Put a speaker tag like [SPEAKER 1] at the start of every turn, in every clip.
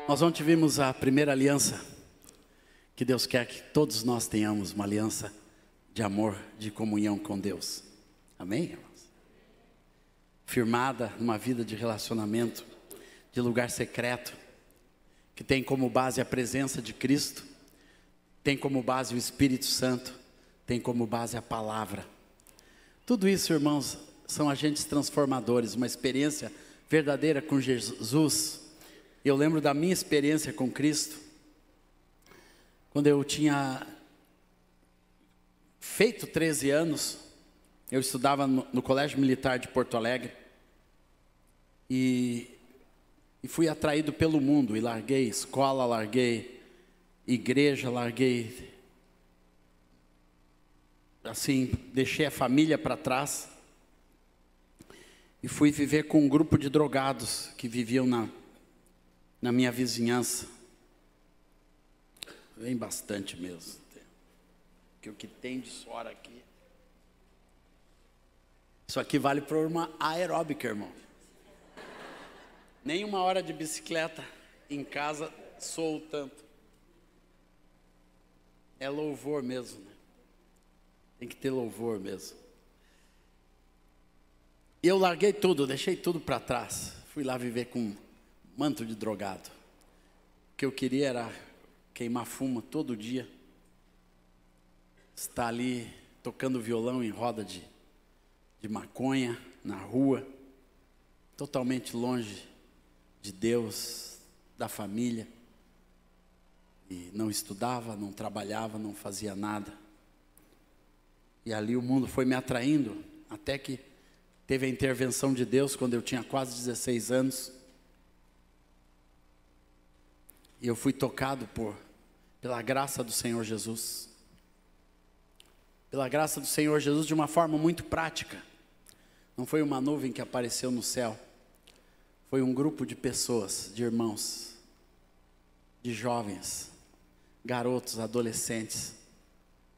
[SPEAKER 1] Nós ontem vimos a primeira aliança, que Deus quer que todos nós tenhamos uma aliança de amor, de comunhão com Deus. Amém, irmãos? Firmada numa vida de relacionamento, de lugar secreto, que tem como base a presença de Cristo, tem como base o Espírito Santo, tem como base a palavra. Tudo isso, irmãos, são agentes transformadores, uma experiência verdadeira com Jesus. Eu lembro da minha experiência com Cristo, quando eu tinha feito 13 anos, eu estudava no Colégio Militar de Porto Alegre, e fui atraído pelo mundo, e larguei escola, larguei igreja, larguei, assim, deixei a família para trás, e fui viver com um grupo de drogados, que viviam na minha vizinhança. Vem bastante mesmo, que o que tem de suor aqui, isso aqui vale para uma aeróbica, irmão. Nem uma hora de bicicleta em casa sou tanto. É louvor mesmo, né? Tem que ter louvor mesmo. Eu larguei tudo, deixei tudo para trás. Fui lá viver com um manto de drogado. O que eu queria era queimar fumo todo dia. Estar ali tocando violão em roda de maconha, na rua. Totalmente longe de Deus, da família. E não estudava, não trabalhava, não fazia nada. E ali o mundo foi me atraindo, até que teve a intervenção de Deus quando eu tinha quase 16 anos. E eu fui tocado pela graça do Senhor Jesus. Pela graça do Senhor Jesus de uma forma muito prática. Não foi uma nuvem que apareceu no céu. Foi um grupo de pessoas, de irmãos, de jovens, garotos, adolescentes.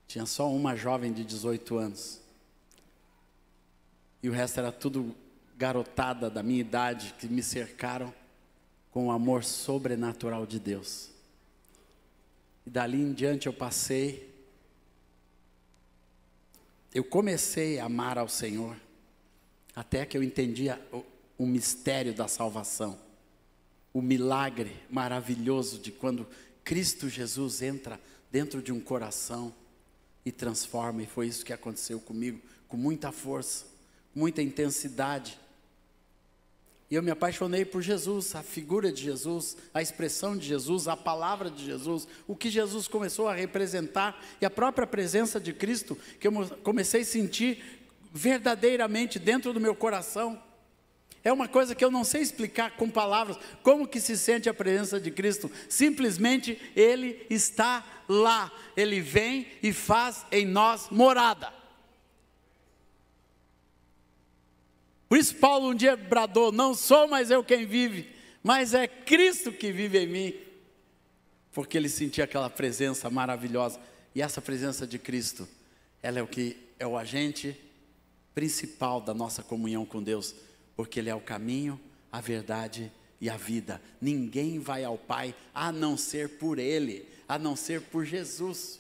[SPEAKER 1] Tinha só uma jovem de 18 anos. E o resto era tudo garotada da minha idade, que me cercaram com o amor sobrenatural de Deus. E dali em diante eu comecei a amar ao Senhor, até que eu entendia o mistério da salvação, o milagre maravilhoso de quando Cristo Jesus entra dentro de um coração e transforma. E foi isso que aconteceu comigo, com muita força, muita intensidade. E eu me apaixonei por Jesus, a figura de Jesus, a expressão de Jesus, a palavra de Jesus, o que Jesus começou a representar, e a própria presença de Cristo, que eu comecei a sentir verdadeiramente dentro do meu coração. É uma coisa que eu não sei explicar com palavras, como que se sente a presença de Cristo. Simplesmente Ele está lá, Ele vem e faz em nós morada. Por isso Paulo um dia bradou: não sou mais eu quem vive, mas é Cristo que vive em mim. Porque ele sentia aquela presença maravilhosa. E essa presença de Cristo, ela é o agente principal da nossa comunhão com Deus. Porque Ele é o caminho, a verdade e a vida. Ninguém vai ao Pai a não ser por Ele, a não ser por Jesus.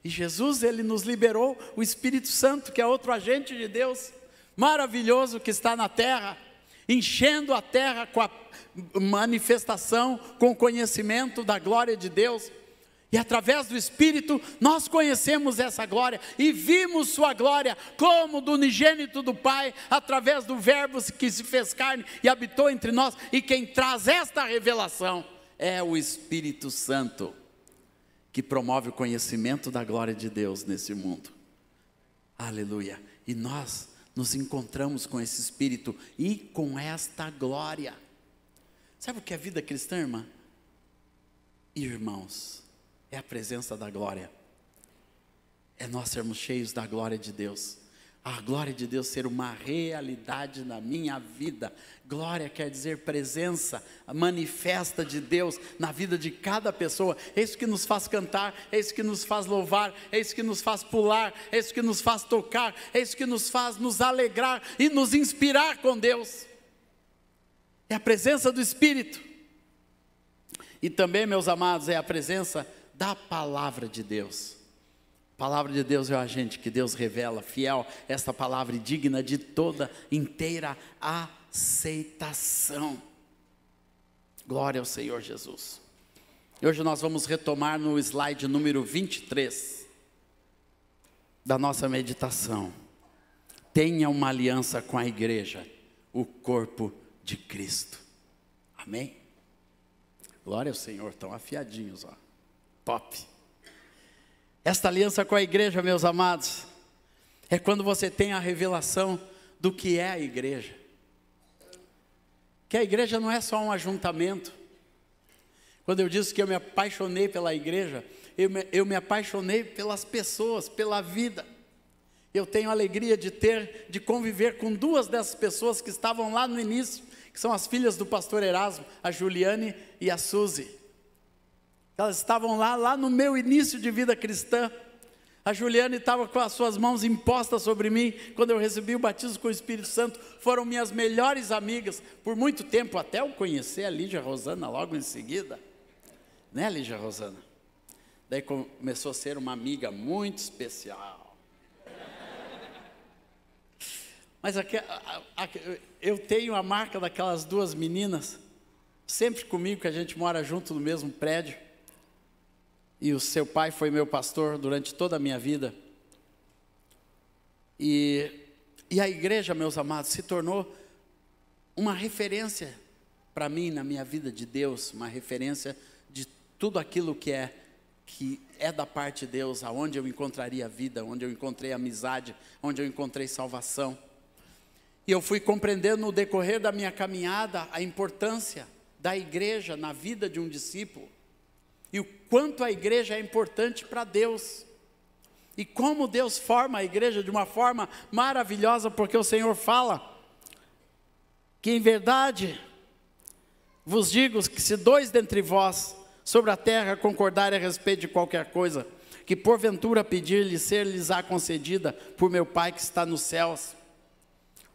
[SPEAKER 1] E Jesus, Ele nos liberou o Espírito Santo, que é outro agente de Deus, maravilhoso, que está na terra, enchendo a terra com a manifestação, com o conhecimento da glória de Deus. E através do Espírito nós conhecemos essa glória e vimos sua glória como do unigênito do Pai, através do Verbo que se fez carne e habitou entre nós. E quem traz esta revelação é o Espírito Santo, que promove o conhecimento da glória de Deus nesse mundo. Aleluia. E nós nos encontramos com esse Espírito e com esta glória. Sabe o que é a vida cristã, irmã? Irmãos, é a presença da glória. É nós sermos cheios da glória de Deus. A glória de Deus ser uma realidade na minha vida. Glória quer dizer presença manifesta de Deus na vida de cada pessoa. É isso que nos faz cantar, é isso que nos faz louvar, é isso que nos faz pular, é isso que nos faz tocar, é isso que nos faz nos alegrar e nos inspirar com Deus. É a presença do Espírito. E também, meus amados, é a presença da palavra de Deus. A palavra de Deus é o agente que Deus revela, fiel, esta palavra e digna de toda inteira aceitação. Glória ao Senhor Jesus. E hoje nós vamos retomar no slide número 23 da nossa meditação. Tenha uma aliança com a igreja, o corpo de Cristo. Amém? Glória ao Senhor, estão afiadinhos, ó. Top. Esta aliança com a igreja, meus amados, é quando você tem a revelação do que é a igreja. Que a igreja não é só um ajuntamento. Quando eu disse que eu me apaixonei pela igreja, eu me apaixonei pelas pessoas, pela vida. Eu tenho a alegria de conviver com duas dessas pessoas que estavam lá no início, que são as filhas do pastor Erasmo, a Juliane e a Suzy. Elas estavam lá no meu início de vida cristã. A Juliane estava com as suas mãos impostas sobre mim, quando eu recebi o batismo com o Espírito Santo. Foram minhas melhores amigas, por muito tempo, até eu conhecer a Lígia Rosana logo em seguida. Né, Lígia Rosana? Daí começou a ser uma amiga muito especial. Mas eu tenho a marca daquelas duas meninas, sempre comigo, que a gente mora junto no mesmo prédio. E o seu pai foi meu pastor durante toda a minha vida. E a igreja, meus amados, se tornou uma referência para mim na minha vida de Deus, uma referência de tudo aquilo que é da parte de Deus, aonde eu encontraria vida, onde eu encontrei amizade, onde eu encontrei salvação. E eu fui compreendendo no decorrer da minha caminhada a importância da igreja na vida de um discípulo. E o quanto a igreja é importante para Deus. E como Deus forma a igreja de uma forma maravilhosa, porque o Senhor fala que em verdade vos digo que se dois dentre vós sobre a terra concordarem a respeito de qualquer coisa, que porventura pedir-lhe, ser-lhes-á concedida por meu Pai que está nos céus.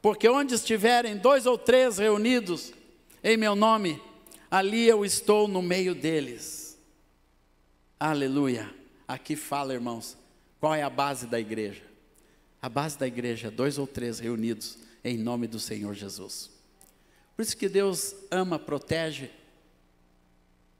[SPEAKER 1] Porque onde estiverem 2 ou 3 reunidos em meu nome, ali eu estou no meio deles. Aleluia. Aqui fala, irmãos, qual é a base da igreja? A base da igreja é 2 ou 3 reunidos em nome do Senhor Jesus. Por isso que Deus ama, protege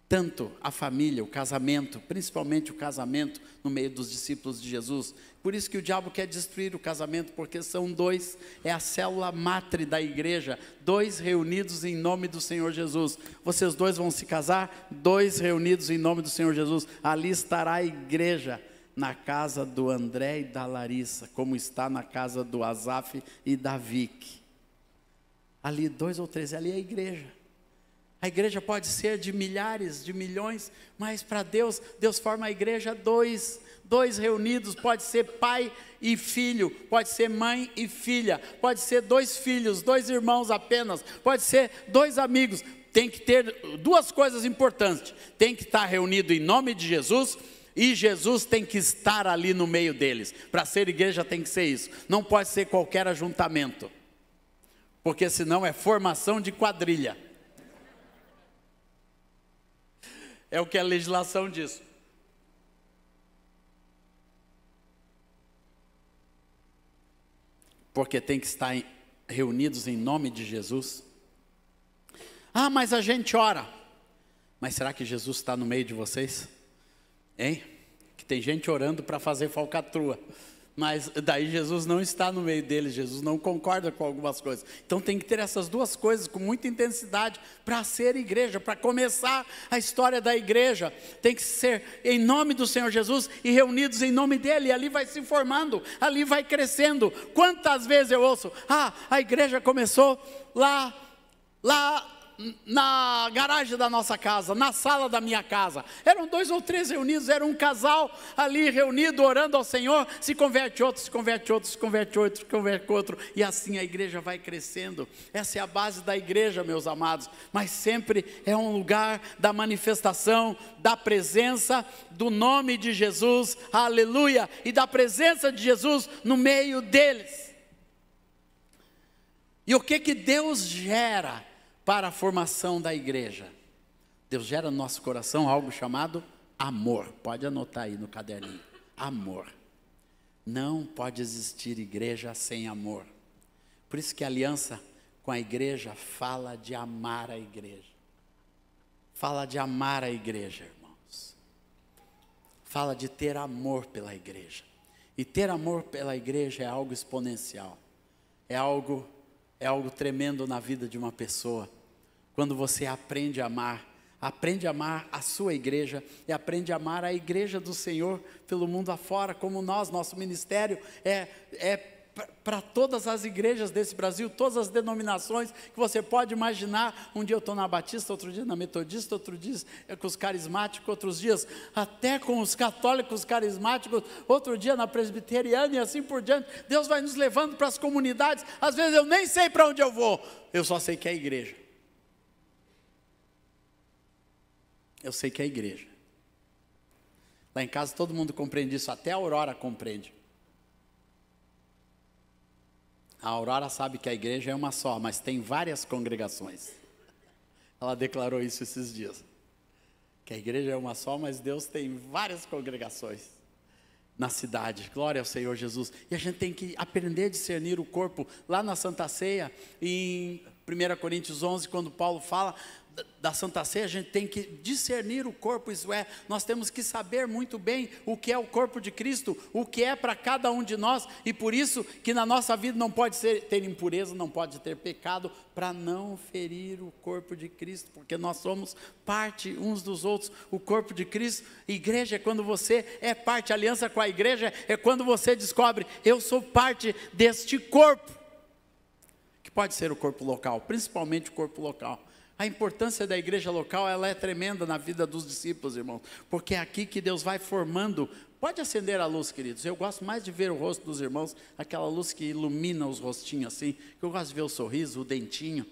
[SPEAKER 1] tanto a família, o casamento, principalmente o casamento no meio dos discípulos de Jesus. Por isso que o diabo quer destruir o casamento, porque são 2, é a célula matre da igreja, 2 reunidos em nome do Senhor Jesus. Vocês 2 vão se casar, 2 reunidos em nome do Senhor Jesus. Ali estará a igreja, na casa do André e da Larissa, como está na casa do Azaf e da Vicky. Ali 2 ou 3, ali é a igreja. A igreja pode ser de milhares, de milhões, mas para Deus forma a igreja 2 reunidos. Pode ser pai e filho, pode ser mãe e filha, pode ser 2 filhos, 2 irmãos apenas, pode ser 2 amigos. Tem que ter 2 coisas importantes: tem que estar reunido em nome de Jesus, e Jesus tem que estar ali no meio deles. Para ser igreja tem que ser isso, não pode ser qualquer ajuntamento, porque senão é formação de quadrilha. É o que a legislação diz. Porque tem que estar reunidos em nome de Jesus. Ah, mas a gente ora. Mas será que Jesus está no meio de vocês? Hein? Que tem gente orando para fazer falcatrua. Mas daí Jesus não está no meio deles, Jesus não concorda com algumas coisas. Então tem que ter essas 2 coisas com muita intensidade para ser igreja, para começar a história da igreja. Tem que ser em nome do Senhor Jesus e reunidos em nome dEle, e ali vai se formando, ali vai crescendo. Quantas vezes eu ouço: a igreja começou lá na garagem da nossa casa, na sala da minha casa. Eram 2 ou 3 reunidos, era um casal ali reunido, orando ao Senhor. Se converte outro, se converte outro, se converte outro, se converte outro, e assim a igreja vai crescendo. Essa é a base da igreja, meus amados. Mas sempre é um lugar da manifestação da presença do nome de Jesus, aleluia, e da presença de Jesus no meio deles. E o que Deus gera para a formação da igreja? Deus gera no nosso coração algo chamado amor. Pode anotar aí no caderninho. Amor. Não pode existir igreja sem amor. Por isso que a aliança com a igreja fala de amar a igreja. Fala de amar a igreja, irmãos. Fala de ter amor pela igreja. E ter amor pela igreja é algo exponencial. É algo tremendo na vida de uma pessoa. Quando você aprende a amar a sua igreja e aprende a amar a igreja do Senhor pelo mundo afora, como nosso ministério é para todas as igrejas desse Brasil, todas as denominações que você pode imaginar. Um dia eu estou na Batista, outro dia na Metodista, outro dia com os carismáticos, outros dias até com os católicos carismáticos, outro dia na presbiteriana e assim por diante. Deus vai nos levando para as comunidades. Às vezes eu nem sei para onde eu vou, eu só sei que é a igreja. Eu sei que é a igreja. Lá em casa todo mundo compreende isso, até a Aurora compreende. A Aurora sabe que a igreja é uma só, mas tem várias congregações. Ela declarou isso esses dias. Que a igreja é uma só, mas Deus tem várias congregações na cidade. Glória ao Senhor Jesus. E a gente tem que aprender a discernir o corpo. Lá na Santa Ceia, em 1 Coríntios 11, quando Paulo fala da Santa Ceia, a gente tem que discernir o corpo, isso é, nós temos que saber muito bem o que é o corpo de Cristo, o que é para cada um de nós, e por isso que na nossa vida não pode ter impureza, não pode ter pecado, para não ferir o corpo de Cristo, porque nós somos parte uns dos outros. O corpo de Cristo, igreja é quando você é parte, aliança com a igreja é quando você descobre, eu sou parte deste corpo, que pode ser o corpo local, principalmente o corpo local. A importância da igreja local, ela é tremenda na vida dos discípulos, irmãos, porque é aqui que Deus vai formando. Pode acender a luz, queridos. Eu gosto mais de ver o rosto dos irmãos, aquela luz que ilumina os rostinhos assim. Eu gosto de ver o sorriso, o dentinho,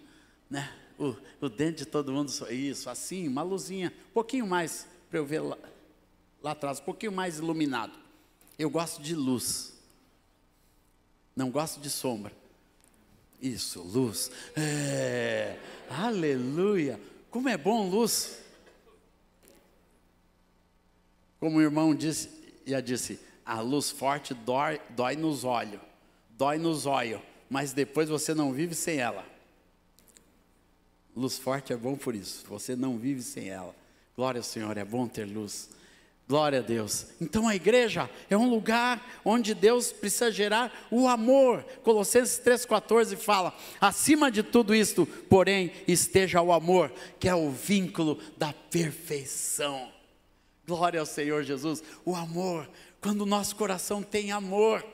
[SPEAKER 1] né? O dente de todo mundo, isso, assim, uma luzinha, um pouquinho mais, para eu ver lá atrás, um pouquinho mais iluminado. Eu gosto de luz, não gosto de sombra. Isso, luz. Aleluia. Como é bom luz. Como o irmão já disse, a luz forte dói nos olhos, mas depois você não vive sem ela. Luz forte é bom por isso, você não vive sem ela. Glória ao Senhor, é bom ter luz. Glória a Deus. Então a igreja é um lugar onde Deus precisa gerar o amor. Colossenses 3,14 fala, acima de tudo isto, porém, esteja o amor, que é o vínculo da perfeição. Glória ao Senhor Jesus. O amor, quando o nosso coração tem amor.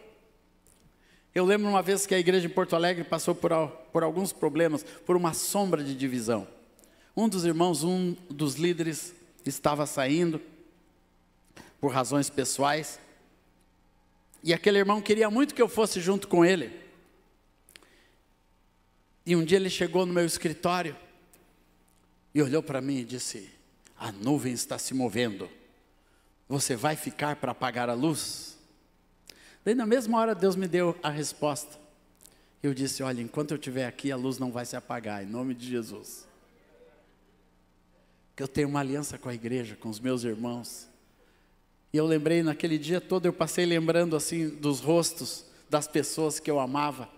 [SPEAKER 1] Eu lembro uma vez que a igreja em Porto Alegre passou por alguns problemas, por uma sombra de divisão. Um dos irmãos, um dos líderes, estava saindo por razões pessoais, e aquele irmão queria muito que eu fosse junto com ele. E um dia ele chegou no meu escritório e olhou para mim e disse, a nuvem está se movendo, você vai ficar para apagar a luz? Daí na mesma hora Deus me deu a resposta. Eu disse, olha, enquanto eu estiver aqui a luz não vai se apagar, em nome de Jesus. Que eu tenho uma aliança com a igreja, com os meus irmãos. E eu lembrei, naquele dia todo, eu passei lembrando assim dos rostos das pessoas que eu amava,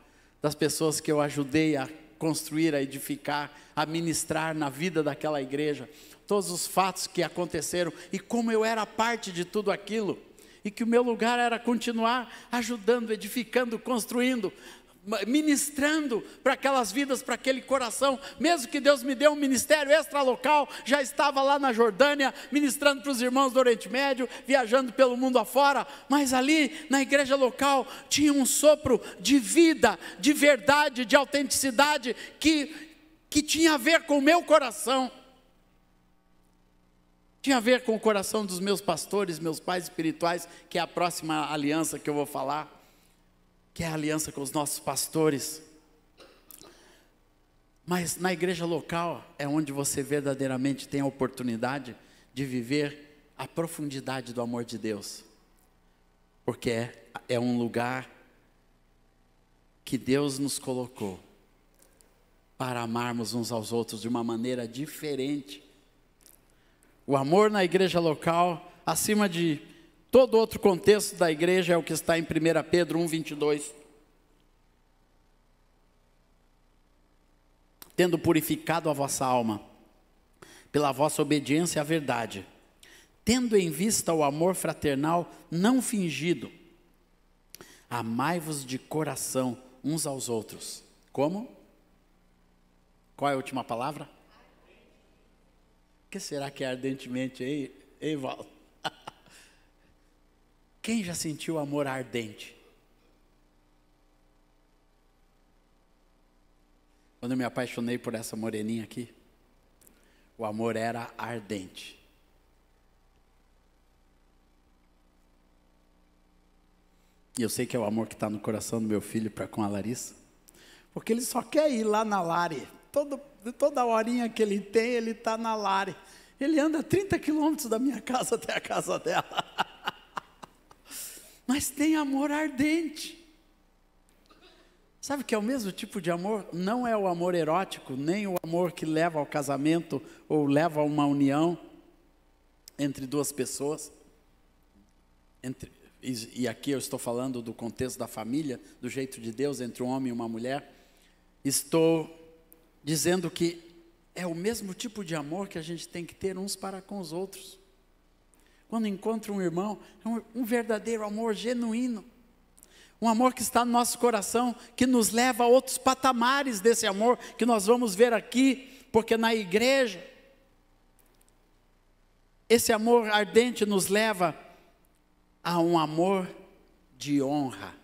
[SPEAKER 1] das pessoas que eu ajudei a construir, a edificar, a ministrar na vida daquela igreja, todos os fatos que aconteceram e como eu era parte de tudo aquilo, e que o meu lugar era continuar ajudando, edificando, construindo, ministrando para aquelas vidas, para aquele coração. Mesmo que Deus me deu um ministério extralocal, já estava lá na Jordânia, ministrando para os irmãos do Oriente Médio, viajando pelo mundo afora, mas ali na igreja local, tinha um sopro de vida, de verdade, de autenticidade, que tinha a ver com o meu coração, tinha a ver com o coração dos meus pastores, meus pais espirituais, que é a próxima aliança que eu vou falar, que é a aliança com os nossos pastores. Mas na igreja local é onde você verdadeiramente tem a oportunidade de viver a profundidade do amor de Deus, porque é um lugar que Deus nos colocou para amarmos uns aos outros de uma maneira diferente. O amor na igreja local, acima de todo outro contexto da igreja, é o que está em 1 Pedro 1:22. Tendo purificado a vossa alma, pela vossa obediência à verdade, tendo em vista o amor fraternal não fingido, amai-vos de coração uns aos outros. Como? Qual é a última palavra? O que será que é ardentemente, hein, Val? Quem já sentiu amor ardente? Quando eu me apaixonei por essa moreninha aqui, o amor era ardente. E eu sei que é o amor que está no coração do meu filho para com a Larissa, porque ele só quer ir lá na Lari. Toda horinha que ele tem, ele está na Lari. Ele anda 30 quilômetros da minha casa até a casa dela. Mas tem amor ardente. Sabe que é o mesmo tipo de amor? Não é o amor erótico, nem o amor que leva ao casamento ou leva a uma entre duas pessoas. E aqui eu estou falando do contexto da família, do jeito de Deus entre um homem e uma mulher. Estou dizendo que é o mesmo tipo de amor que a gente tem que ter uns para com os outros. Quando encontra um irmão, é um verdadeiro amor genuíno. Um amor que está no nosso coração, que nos leva a outros patamares desse amor, que nós vamos ver aqui, porque na igreja, esse amor ardente nos leva a um amor de honra.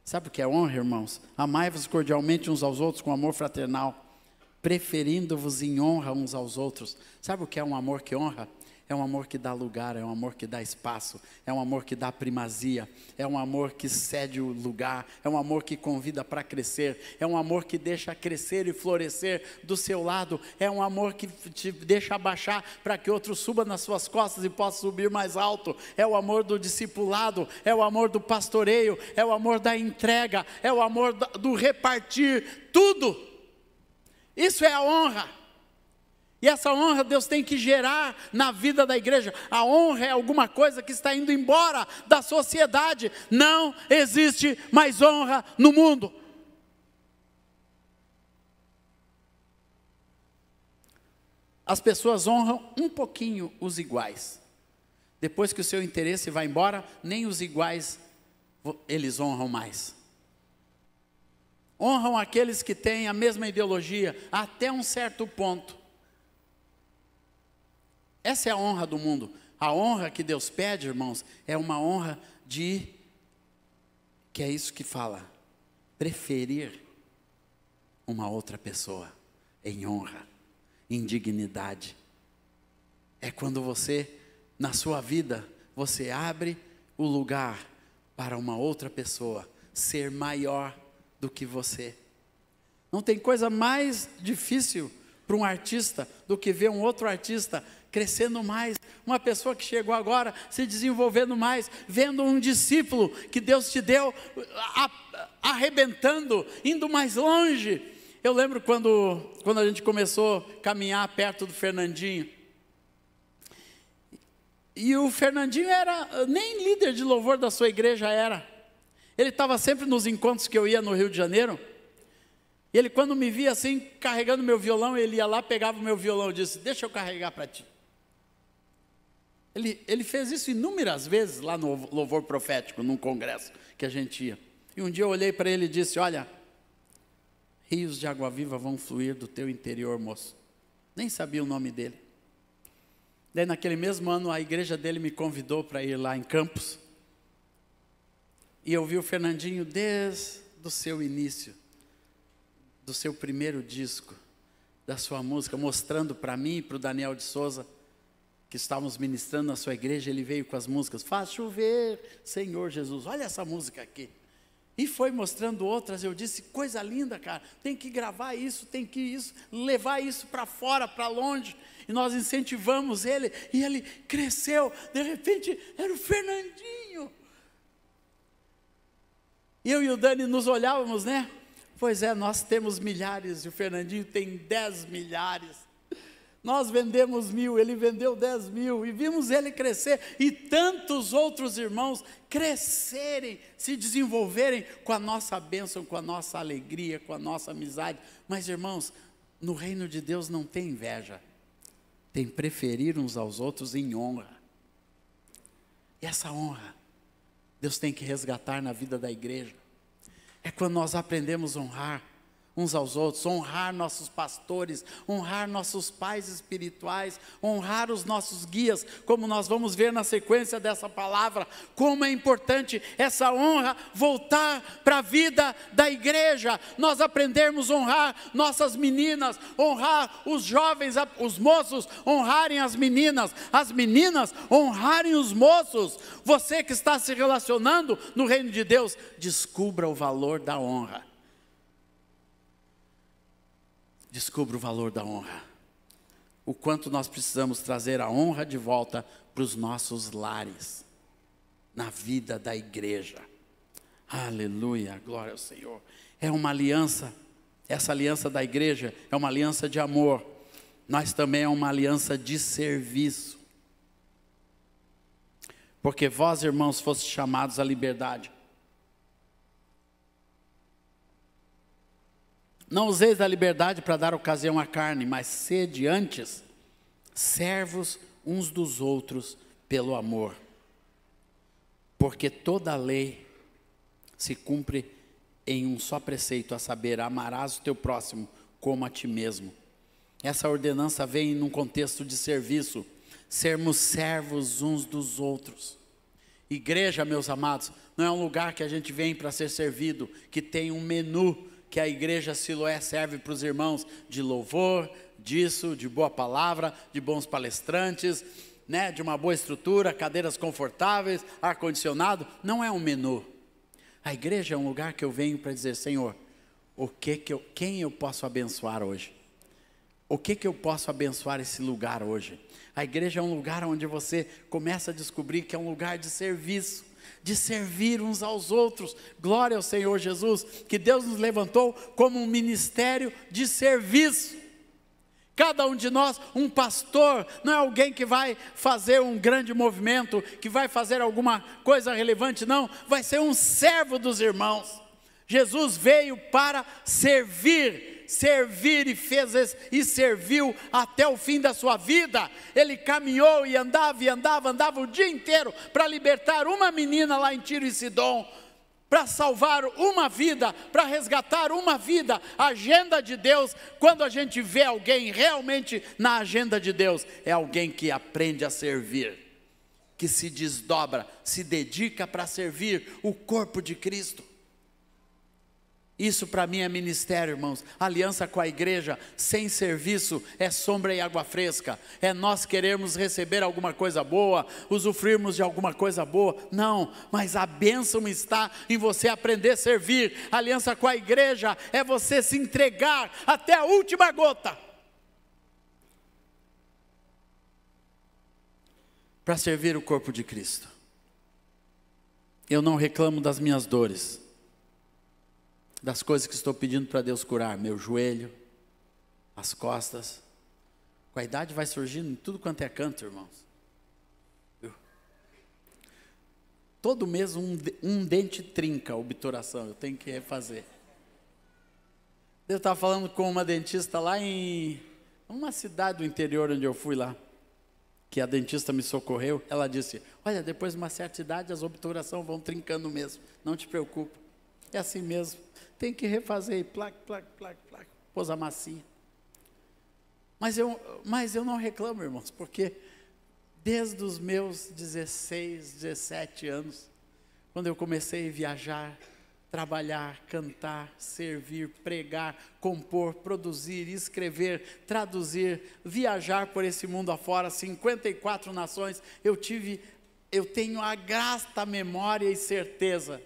[SPEAKER 1] Sabe o que é honra, irmãos? Amai-vos cordialmente uns aos outros com amor fraternal, preferindo-vos em honra uns aos outros. Sabe o que é um amor que honra? É um amor que dá lugar, é um amor que dá espaço, é um amor que dá primazia, é um amor que cede o lugar, é um amor que convida para crescer, é um amor que deixa crescer e florescer do seu lado, é um amor que te deixa abaixar para que outro suba nas suas costas e possa subir mais alto, é o amor do discipulado, é o amor do pastoreio, é o amor da entrega, é o amor do repartir tudo. Isso é a honra. E essa honra Deus tem que gerar na vida da igreja. A honra é alguma coisa que está indo embora da sociedade. Não existe mais honra no mundo. As pessoas honram um pouquinho os iguais. Depois que o seu interesse vai embora, nem os iguais eles honram mais. Honram aqueles que têm a mesma ideologia até um certo ponto. Essa é a honra do mundo. A honra que Deus pede, irmãos, é uma honra que é isso que fala, preferir uma outra pessoa em honra, em dignidade. É quando você, na sua vida, você abre o lugar para uma outra pessoa ser maior do que você. Não tem coisa mais difícil para um artista do que ver um outro artista crescendo mais, uma pessoa que chegou agora se desenvolvendo mais, vendo um discípulo que Deus te deu arrebentando, indo mais longe. Eu lembro quando a gente começou a caminhar perto do Fernandinho, e o Fernandinho nem líder de louvor da sua igreja era, ele estava sempre nos encontros que eu ia no Rio de Janeiro. Ele, quando me via assim, carregando meu violão, ele ia lá, pegava o meu violão e disse: deixa eu carregar para ti. Ele fez isso inúmeras vezes lá no Louvor Profético, num congresso que a gente ia. E um dia eu olhei para ele e disse: olha, rios de água viva vão fluir do teu interior, moço. Nem sabia o nome dele. Daí naquele mesmo ano a igreja dele me convidou para ir lá em Campos. E eu vi o Fernandinho desde o seu início, do seu primeiro disco, da sua música, mostrando para mim e para o Daniel de Souza, que estávamos ministrando na sua igreja. Ele veio com as músicas, faz chover, Senhor Jesus, olha essa música aqui. E foi mostrando outras. Eu disse: coisa linda, cara, tem que gravar isso, tem que levar isso para fora, para longe. E nós incentivamos ele, e ele cresceu. De repente, era o Fernandinho. Eu e o Dani nos olhávamos, né? Pois é, nós temos milhares, e o Fernandinho tem 10 milhares. Nós vendemos 1.000, ele vendeu 10.000, e vimos ele crescer, e tantos outros irmãos crescerem, se desenvolverem com a nossa bênção, com a nossa alegria, com a nossa amizade. Mas irmãos, no reino de Deus não tem inveja, tem preferir uns aos outros em honra. E essa honra, Deus tem que resgatar na vida da igreja. É quando nós aprendemos a honrar uns aos outros, honrar nossos pastores, honrar nossos pais espirituais, honrar os nossos guias, como nós vamos ver na sequência dessa palavra, como é importante essa honra voltar para a vida da igreja, nós aprendermos a honrar nossas meninas, honrar os jovens, os moços honrarem as meninas honrarem os moços. Você que está se relacionando no reino de Deus, descubra o valor da honra. Descubra o valor da honra, o quanto nós precisamos trazer a honra de volta para os nossos lares, na vida da igreja. Aleluia, glória ao Senhor. É uma aliança, essa aliança da igreja é uma aliança de amor, mas também é uma aliança de serviço. Porque vós, irmãos, fostes chamados à liberdade. Não useis da liberdade para dar ocasião à carne, mas sede antes servos uns dos outros pelo amor. Porque toda a lei se cumpre em um só preceito, a saber, amarás o teu próximo como a ti mesmo. Essa ordenança vem num contexto de serviço, sermos servos uns dos outros. Igreja, meus amados, não é um lugar que a gente vem para ser servido, que tem um menu, que a igreja Siloé serve para os irmãos de louvor, disso, de boa palavra, de bons palestrantes, né, de uma boa estrutura, cadeiras confortáveis, ar-condicionado. Não é um menu. A igreja é um lugar que eu venho para dizer, Senhor, quem eu posso abençoar hoje? O que eu posso abençoar esse lugar hoje? A igreja é um lugar onde você começa a descobrir que é um lugar de serviço, de servir uns aos outros. Glória ao Senhor Jesus, que Deus nos levantou como um ministério de serviço. Cada um de nós, um pastor, não é alguém que vai fazer um grande movimento, que vai fazer alguma coisa relevante, não, vai ser um servo dos irmãos. Jesus veio para servir e serviu até o fim da sua vida. Ele caminhou e andava o dia inteiro para libertar uma menina lá em Tiro e Sidom, para salvar uma vida, para resgatar uma vida. A agenda de Deus, quando a gente vê alguém realmente na agenda de Deus, é alguém que aprende a servir, que se desdobra, se dedica para servir o corpo de Cristo. Isso para mim é ministério, irmãos. Aliança com a igreja sem serviço é sombra e água fresca. É nós queremos receber alguma coisa boa, usufruirmos de alguma coisa boa. Não, mas a bênção está em você aprender a servir. Aliança com a igreja é você se entregar até a última gota para servir o corpo de Cristo. Eu não reclamo das minhas dores, das coisas que estou pedindo para Deus curar, meu joelho, as costas. Com a idade vai surgindo em tudo quanto é canto, irmãos. Todo mês um dente trinca, obturação, eu tenho que refazer. Eu estava falando com uma dentista lá em uma cidade do interior onde eu fui lá, que a dentista me socorreu. Ela disse, olha, depois de uma certa idade as obturações vão trincando mesmo, não te preocupa, é assim mesmo. Tem que refazer, e plaque, pôs a macia. Mas eu não reclamo, irmãos, porque desde os meus 16, 17 anos, quando eu comecei a viajar, trabalhar, cantar, servir, pregar, compor, produzir, escrever, traduzir, viajar por esse mundo afora, 54 nações, eu tenho a grata memória e certeza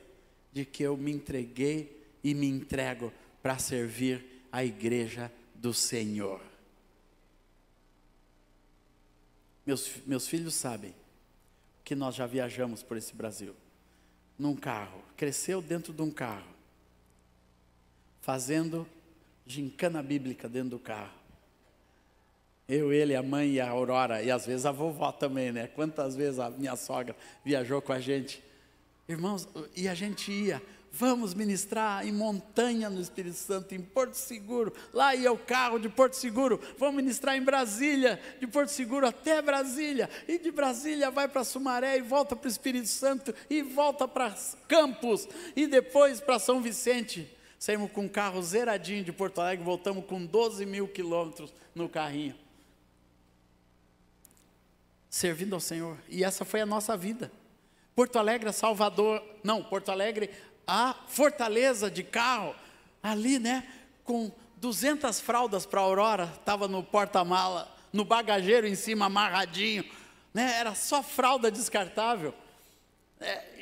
[SPEAKER 1] de que eu me entreguei e me entrego para servir a igreja do Senhor. Meus filhos sabem que nós já viajamos por esse Brasil, num carro, cresceu dentro de um carro, fazendo gincana bíblica dentro do carro. Eu, ele, a mãe e a Aurora, e às vezes a vovó também, né? Quantas vezes a minha sogra viajou com a gente. Irmãos, e a gente ia, vamos ministrar em Montanha no Espírito Santo, em Porto Seguro. Lá ia o carro de Porto Seguro, vamos ministrar em Brasília, de Porto Seguro até Brasília. E de Brasília vai para Sumaré e volta para o Espírito Santo, e volta para Campos, e depois para São Vicente. Saímos com um carro zeradinho de Porto Alegre, voltamos com 12 mil quilômetros no carrinho. Servindo ao Senhor, e essa foi a nossa vida. Porto Alegre a Salvador, não, Porto Alegre a Fortaleza de carro, ali, né, com 200 fraldas para a Aurora, estava no porta-mala, no bagageiro em cima amarradinho, né, era só fralda descartável,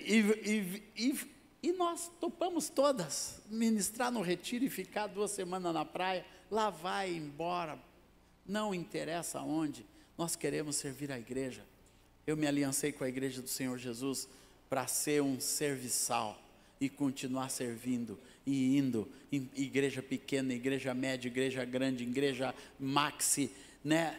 [SPEAKER 1] e nós topamos todas, ministrar no retiro e ficar 2 semanas na praia, lá vai embora, não interessa onde, nós queremos servir a igreja. Eu me aliancei com a igreja do Senhor Jesus para ser um serviçal e continuar servindo e indo em igreja pequena, igreja média, igreja grande, igreja maxi, né?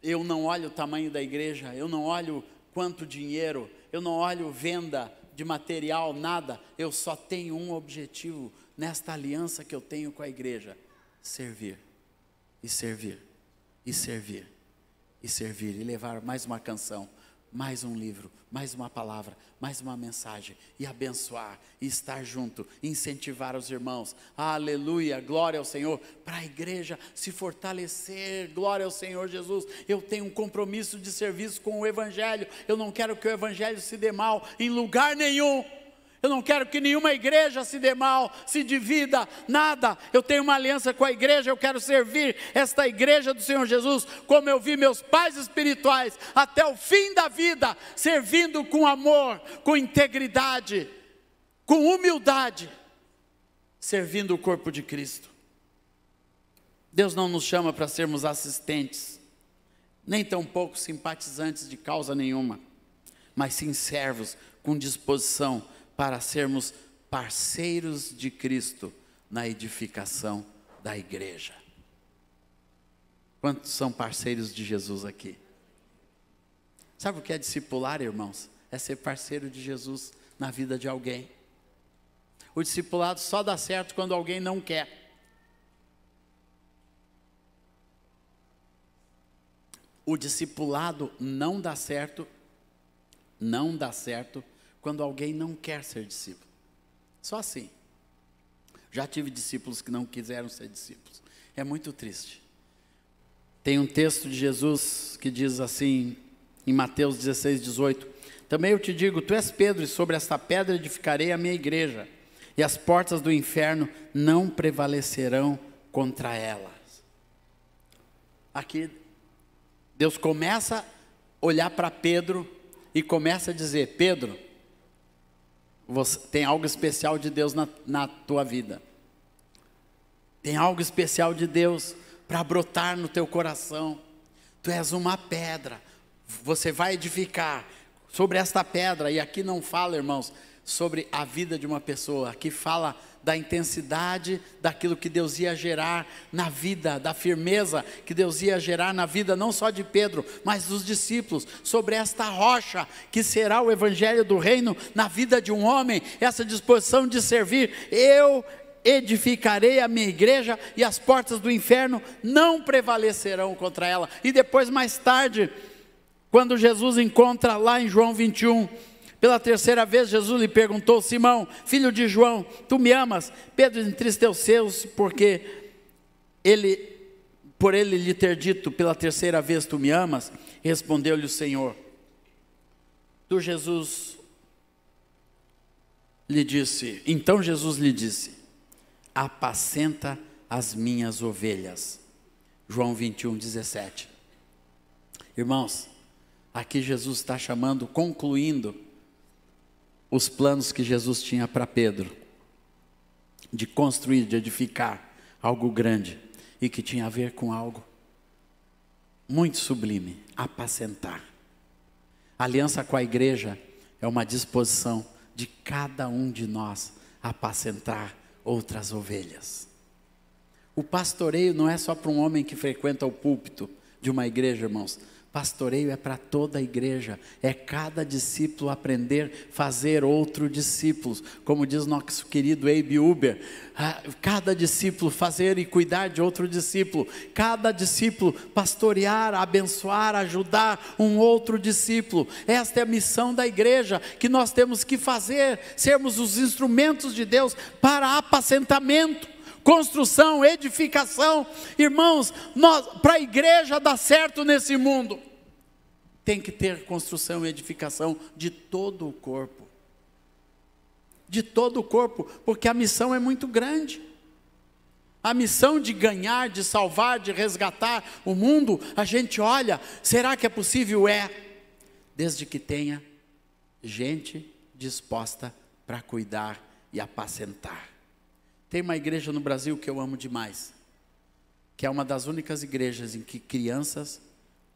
[SPEAKER 1] Eu não olho o tamanho da igreja, eu não olho quanto dinheiro, eu não olho venda de material, nada, eu só tenho um objetivo nesta aliança que eu tenho com a igreja: servir, e servir, e servir, e servir, e levar mais uma canção, mais um livro, mais uma palavra, mais uma mensagem, e abençoar, e estar junto, incentivar os irmãos, aleluia, glória ao Senhor, para a igreja se fortalecer, glória ao Senhor Jesus. Eu tenho um compromisso de serviço com o Evangelho, eu não quero que o Evangelho se dê mal em lugar nenhum, eu não quero que nenhuma igreja se dê mal, se divida, nada. Eu tenho uma aliança com a igreja, eu quero servir esta igreja do Senhor Jesus, como eu vi meus pais espirituais, até o fim da vida, servindo com amor, com integridade, com humildade, servindo o corpo de Cristo. Deus não nos chama para sermos assistentes, nem tampouco simpatizantes de causa nenhuma, mas sim servos com disposição para sermos parceiros de Cristo na edificação da igreja. Quantos são parceiros de Jesus aqui? Sabe o que é discipular, irmãos? É ser parceiro de Jesus na vida de alguém. O discipulado só dá certo quando alguém não quer. O discipulado não dá certo quando alguém não quer ser discípulo. Só assim. Já tive discípulos que não quiseram ser discípulos. É muito triste. Tem um texto de Jesus que diz assim, em Mateus 16, 18: também eu te digo, tu és Pedro, e sobre esta pedra edificarei a minha igreja, e as portas do inferno não prevalecerão contra elas. Aqui, Deus começa a olhar para Pedro e começa a dizer: Pedro, você tem algo especial de Deus na tua vida. Tem algo especial de Deus para brotar no teu coração. Tu és uma pedra. Você vai edificar sobre esta pedra. E aqui não fala, irmãos, sobre a vida de uma pessoa. Aqui fala da intensidade daquilo que Deus ia gerar na vida, da firmeza que Deus ia gerar na vida, não só de Pedro, mas dos discípulos, sobre esta rocha que será o evangelho do reino na vida de um homem, essa disposição de servir. Eu edificarei a minha igreja e as portas do inferno não prevalecerão contra ela. E depois, mais tarde, quando Jesus encontra lá em João 21, pela terceira vez Jesus lhe perguntou: Simão, filho de João, tu me amas? Pedro entristeceu-se porque por ele lhe ter dito pela terceira vez: tu me amas? Respondeu-lhe o Senhor. Então Jesus lhe disse: apacenta as minhas ovelhas. João 21, 17. Irmãos, aqui Jesus está concluindo os planos que Jesus tinha para Pedro, de construir, de edificar algo grande, e que tinha a ver com algo muito sublime: apacentar. A aliança com a igreja é uma disposição de cada um de nós apacentar outras ovelhas. O pastoreio não é só para um homem que frequenta o púlpito de uma igreja, irmãos. Pastoreio é para toda a igreja, é cada discípulo aprender a fazer outro discípulo, como diz nosso querido Abe Uber, cada discípulo fazer e cuidar de outro discípulo, cada discípulo pastorear, abençoar, ajudar um outro discípulo. Esta é a missão da igreja, que nós temos que fazer, sermos os instrumentos de Deus para apacentamento, construção, edificação. Irmãos, para a igreja dar certo nesse mundo, tem que ter construção e edificação de todo o corpo. De todo o corpo, porque a missão é muito grande. A missão de ganhar, de salvar, de resgatar o mundo, a gente olha, será que é possível? É, desde que tenha gente disposta para cuidar e apacentar. Tem uma igreja no Brasil que eu amo demais, que é uma das únicas igrejas em que crianças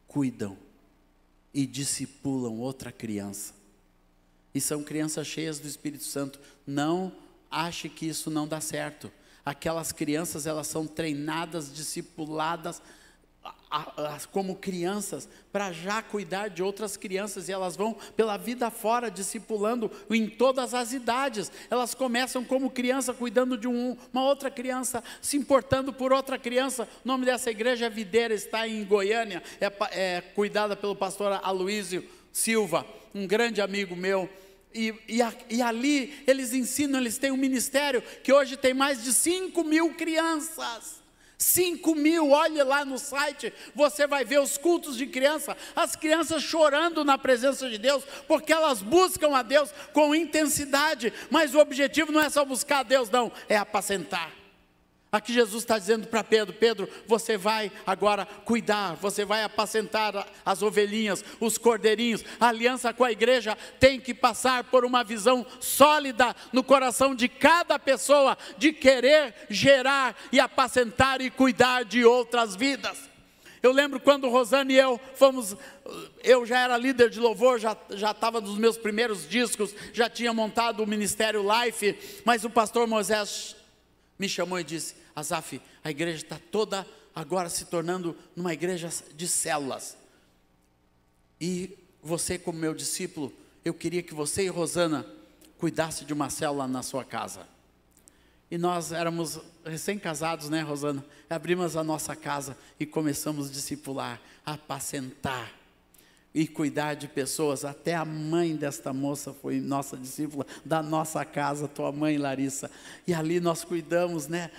[SPEAKER 1] cuidam e discipulam outra criança. E são crianças cheias do Espírito Santo. Não ache que isso não dá certo. Aquelas crianças, elas são treinadas, discipuladas como crianças, para já cuidar de outras crianças, e elas vão pela vida fora, discipulando em todas as idades. Elas começam como criança, cuidando de uma outra criança, se importando por outra criança. O nome dessa igreja é Videira, está em Goiânia, é cuidada pelo pastor Aloísio Silva, um grande amigo meu. E ali eles ensinam, eles têm um ministério que hoje tem mais de 5.000 crianças. 5.000, olhe lá no site, você vai ver os cultos de criança, as crianças chorando na presença de Deus, porque elas buscam a Deus com intensidade, mas o objetivo não é só buscar a Deus, não, é apacentar. Aqui Jesus está dizendo para Pedro: Pedro, você vai agora cuidar, você vai apacentar as ovelhinhas, os cordeirinhos. A aliança com a igreja tem que passar por uma visão sólida no coração de cada pessoa, de querer gerar e apacentar e cuidar de outras vidas. Eu lembro quando Rosana e eu fomos, eu já era líder de louvor, já estava nos meus primeiros discos, já tinha montado o Ministério Life, mas o pastor Moisés me chamou e disse: Azaf, a igreja está toda agora se tornando numa igreja de células. E você, como meu discípulo, eu queria que você e Rosana cuidassem de uma célula na sua casa. E nós éramos recém-casados, né, Rosana? Abrimos a nossa casa e começamos a discipular, a apacentar e cuidar de pessoas. Até a mãe desta moça foi nossa discípula da nossa casa, tua mãe Larissa. E ali nós cuidamos, né,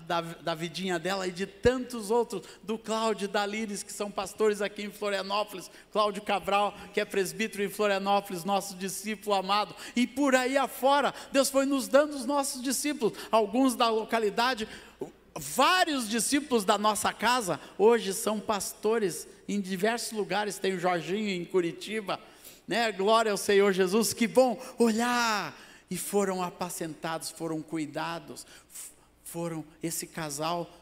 [SPEAKER 1] da vidinha dela e de tantos outros, do Cláudio e da Líris, que são pastores aqui em Florianópolis, Cláudio Cabral, que é presbítero em Florianópolis, nosso discípulo amado, e por aí afora, Deus foi nos dando os nossos discípulos, alguns da localidade. Vários discípulos da nossa casa hoje são pastores em diversos lugares. Tem o Jorginho em Curitiba, né? Glória ao Senhor Jesus, que bom olhar. E foram apacentados, foram cuidados, esse casal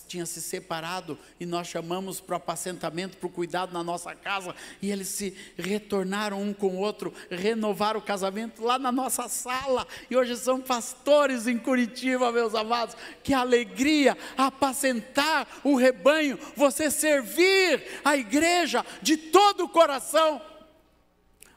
[SPEAKER 1] tinha se separado, e nós chamamos para o apacentamento, para o cuidado na nossa casa, e eles se retornaram um com o outro, renovaram o casamento lá na nossa sala, e hoje são pastores em Curitiba, meus amados. Que alegria apacentar o rebanho, você servir a igreja de todo o coração.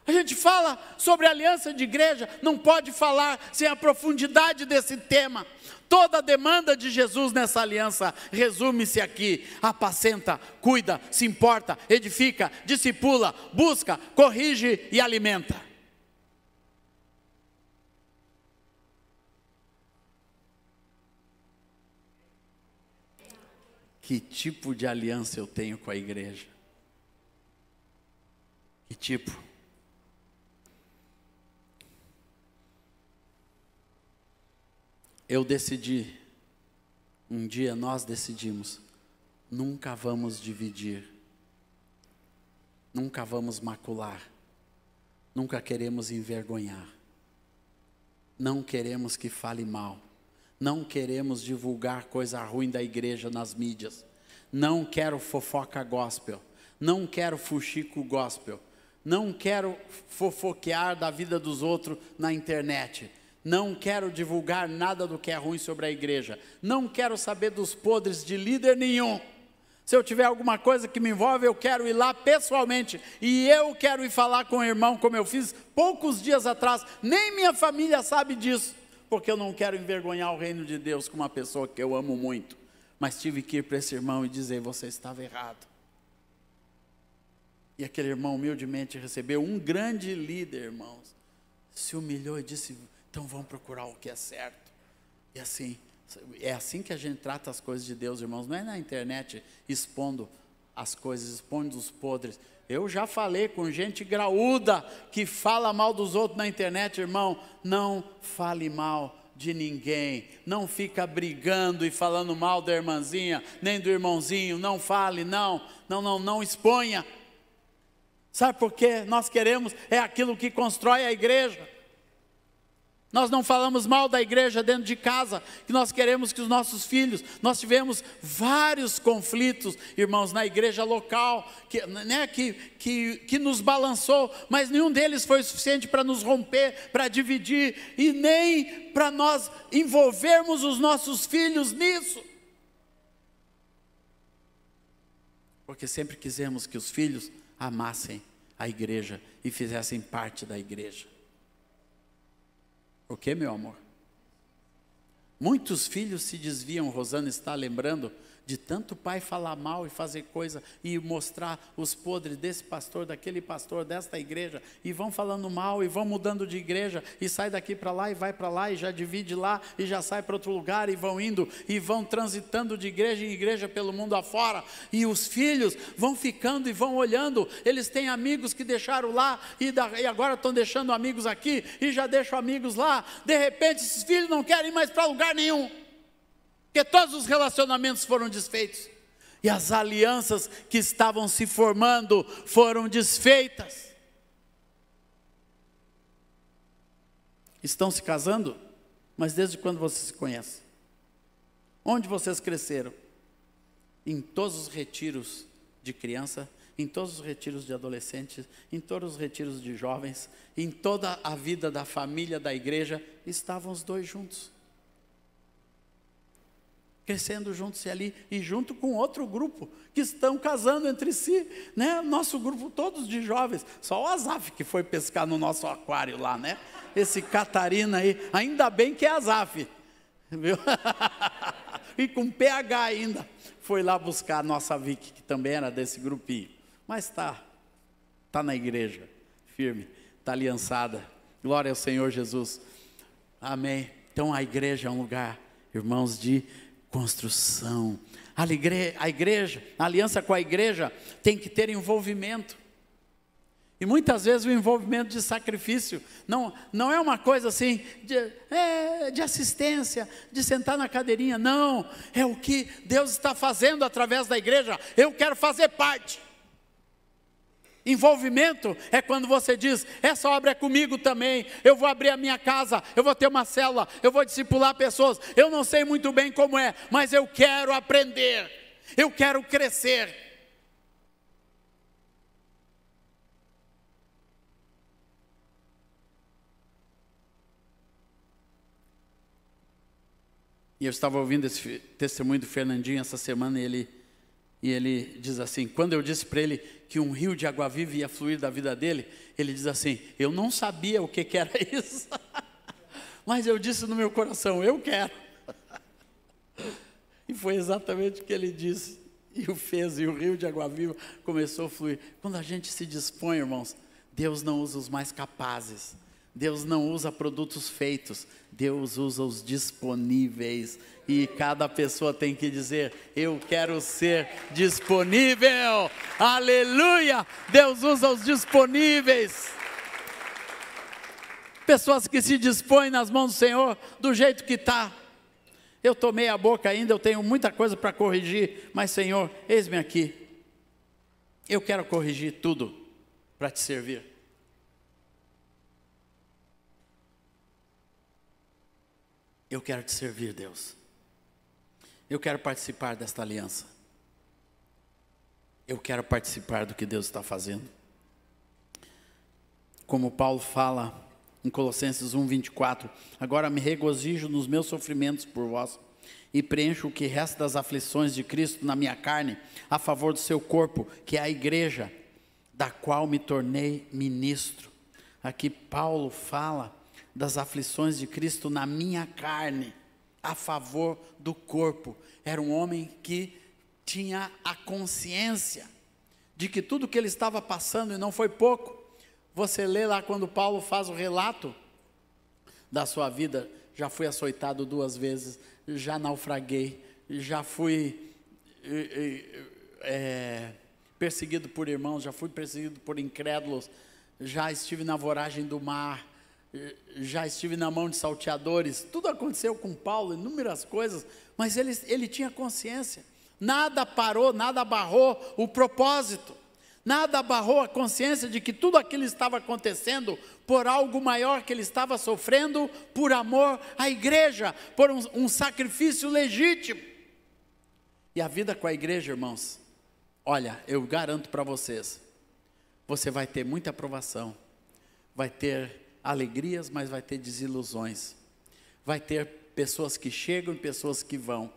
[SPEAKER 1] A gente fala sobre aliança de igreja, não pode falar sem a profundidade desse tema. Toda a demanda de Jesus nessa aliança resume-se aqui: apacenta, cuida, se importa, edifica, discipula, busca, corrige e alimenta. Que tipo de aliança eu tenho com a igreja? Que tipo? Eu decidi, um dia nós decidimos, nunca vamos dividir, nunca vamos macular, nunca queremos envergonhar, não queremos que fale mal, não queremos divulgar coisa ruim da igreja nas mídias, não quero fofoca gospel, não quero fuxico gospel, não quero fofoquear da vida dos outros na internet. Não quero divulgar nada do que é ruim sobre a igreja. Não quero saber dos podres de líder nenhum. Se eu tiver alguma coisa que me envolve, eu quero ir lá pessoalmente. E eu quero ir falar com o irmão, como eu fiz poucos dias atrás. Nem minha família sabe disso. Porque eu não quero envergonhar o reino de Deus com uma pessoa que eu amo muito. Mas tive que ir para esse irmão e dizer, você estava errado. E aquele irmão humildemente recebeu um grande líder, irmãos. Se humilhou e disse, então vamos procurar o que é certo. E assim, é assim que a gente trata as coisas de Deus, irmãos. Não é na internet expondo as coisas, expondo os podres. Eu já falei com gente graúda que fala mal dos outros na internet, irmão. Não fale mal de ninguém. Não fica brigando e falando mal da irmãzinha, nem do irmãozinho. Não fale, não exponha. Sabe por quê? Nós queremos, é aquilo que constrói a igreja. Nós não falamos mal da igreja dentro de casa, que nós queremos que os nossos filhos, nós tivemos vários conflitos, irmãos, na igreja local, que nos balançou, mas nenhum deles foi suficiente para nos romper, para dividir, e nem para nós envolvermos os nossos filhos nisso. Porque sempre quisemos que os filhos amassem a igreja e fizessem parte da igreja. O que, meu amor? Muitos filhos se desviam, Rosana está lembrando, de tanto pai falar mal e fazer coisa, e mostrar os podres desse pastor, daquele pastor, desta igreja, e vão falando mal, e vão mudando de igreja, e sai daqui para lá, e vai para lá, e já divide lá, e já sai para outro lugar, e vão indo, e vão transitando de igreja em igreja pelo mundo afora, e os filhos vão ficando e vão olhando, eles têm amigos que deixaram lá, e agora estão deixando amigos aqui, e já deixam amigos lá, de repente esses filhos não querem ir mais para lugar nenhum, porque todos os relacionamentos foram desfeitos. E as alianças que estavam se formando foram desfeitas. Estão se casando? Mas desde quando vocês se conhecem? Onde vocês cresceram? Em todos os retiros de criança, em todos os retiros de adolescentes, em todos os retiros de jovens, em toda a vida da família, da igreja, estavam os dois juntos. Crescendo juntos ali, e junto com outro grupo, que estão casando entre si, né? Nosso grupo todos de jovens, só o Azaf que foi pescar no nosso aquário lá, né? Esse Catarina aí, ainda bem que é Azaf, viu? E com PH ainda, foi lá buscar a nossa Vicky, que também era desse grupinho, mas tá na igreja, firme, está aliançada, glória ao Senhor Jesus, amém. Então a igreja é um lugar, irmãos, de construção. A igreja, a aliança com a igreja tem que ter envolvimento. E muitas vezes o envolvimento de sacrifício não é uma coisa assim de assistência, de sentar na cadeirinha. Não, é o que Deus está fazendo através da igreja. Eu quero fazer parte. Envolvimento é quando você diz, essa obra é comigo também, eu vou abrir a minha casa, eu vou ter uma célula, eu vou discipular pessoas, eu não sei muito bem como é, mas eu quero aprender, eu quero crescer. E eu estava ouvindo esse testemunho do Fernandinho essa semana, e ele diz assim, quando eu disse para ele que um rio de água viva ia fluir da vida dele, ele diz assim, eu não sabia o que era isso, mas eu disse no meu coração, eu quero. E foi exatamente o que ele disse, e o fez, e o rio de água viva começou a fluir. Quando a gente se dispõe, irmãos, Deus não usa os mais capazes, Deus não usa produtos feitos, Deus usa os disponíveis, e cada pessoa tem que dizer, eu quero ser disponível, aleluia, Deus usa os disponíveis, pessoas que se dispõem nas mãos do Senhor, do jeito que está. Eu tomei a boca ainda, eu tenho muita coisa para corrigir, mas Senhor, eis-me aqui, eu quero corrigir tudo para te servir. Eu quero te servir, Deus. Eu quero participar desta aliança. Eu quero participar do que Deus está fazendo. Como Paulo fala Em Colossenses 1:24, agora me regozijo nos meus sofrimentos por vós, e preencho o que resta das aflições de Cristo na minha carne, a favor do seu corpo, que é a igreja, da qual me tornei ministro. Aqui Paulo fala das aflições de Cristo na minha carne, a favor do corpo. Era um homem que tinha a consciência de que tudo que ele estava passando, e não foi pouco. Você lê lá quando Paulo faz o relato da sua vida: já fui açoitado 2 vezes, já naufraguei, já fui perseguido por irmãos, já fui perseguido por incrédulos, já estive na voragem do mar, já estive na mão de salteadores. Tudo aconteceu com Paulo, inúmeras coisas, mas ele tinha consciência. Nada parou, nada barrou o propósito. Nada abarrou a consciência de que tudo aquilo estava acontecendo por algo maior que ele estava sofrendo, por amor à igreja, por um sacrifício legítimo. E a vida com a igreja, irmãos, olha, eu garanto para vocês, você vai ter muita aprovação, vai ter alegrias, mas vai ter desilusões, vai ter pessoas que chegam e pessoas que vão.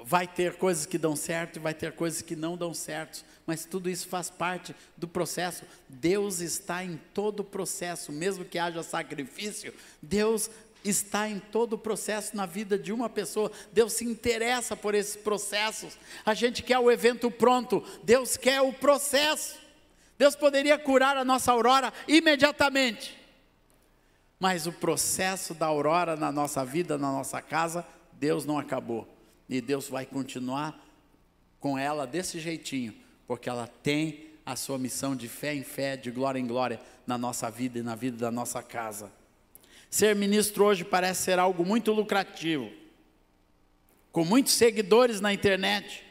[SPEAKER 1] Vai ter coisas que dão certo e vai ter coisas que não dão certo, mas tudo isso faz parte do processo. Deus está em todo o processo, mesmo que haja sacrifício, Deus está em todo o processo na vida de uma pessoa. Deus se interessa por esses processos. A gente quer o evento pronto, Deus quer o processo. Deus poderia curar a nossa Aurora imediatamente, mas o processo da Aurora na nossa vida, na nossa casa, Deus não acabou. E Deus vai continuar com ela desse jeitinho, porque ela tem a sua missão de fé em fé, de glória em glória, na nossa vida e na vida da nossa casa. Ser ministro hoje parece ser algo muito lucrativo, com muitos seguidores na internet,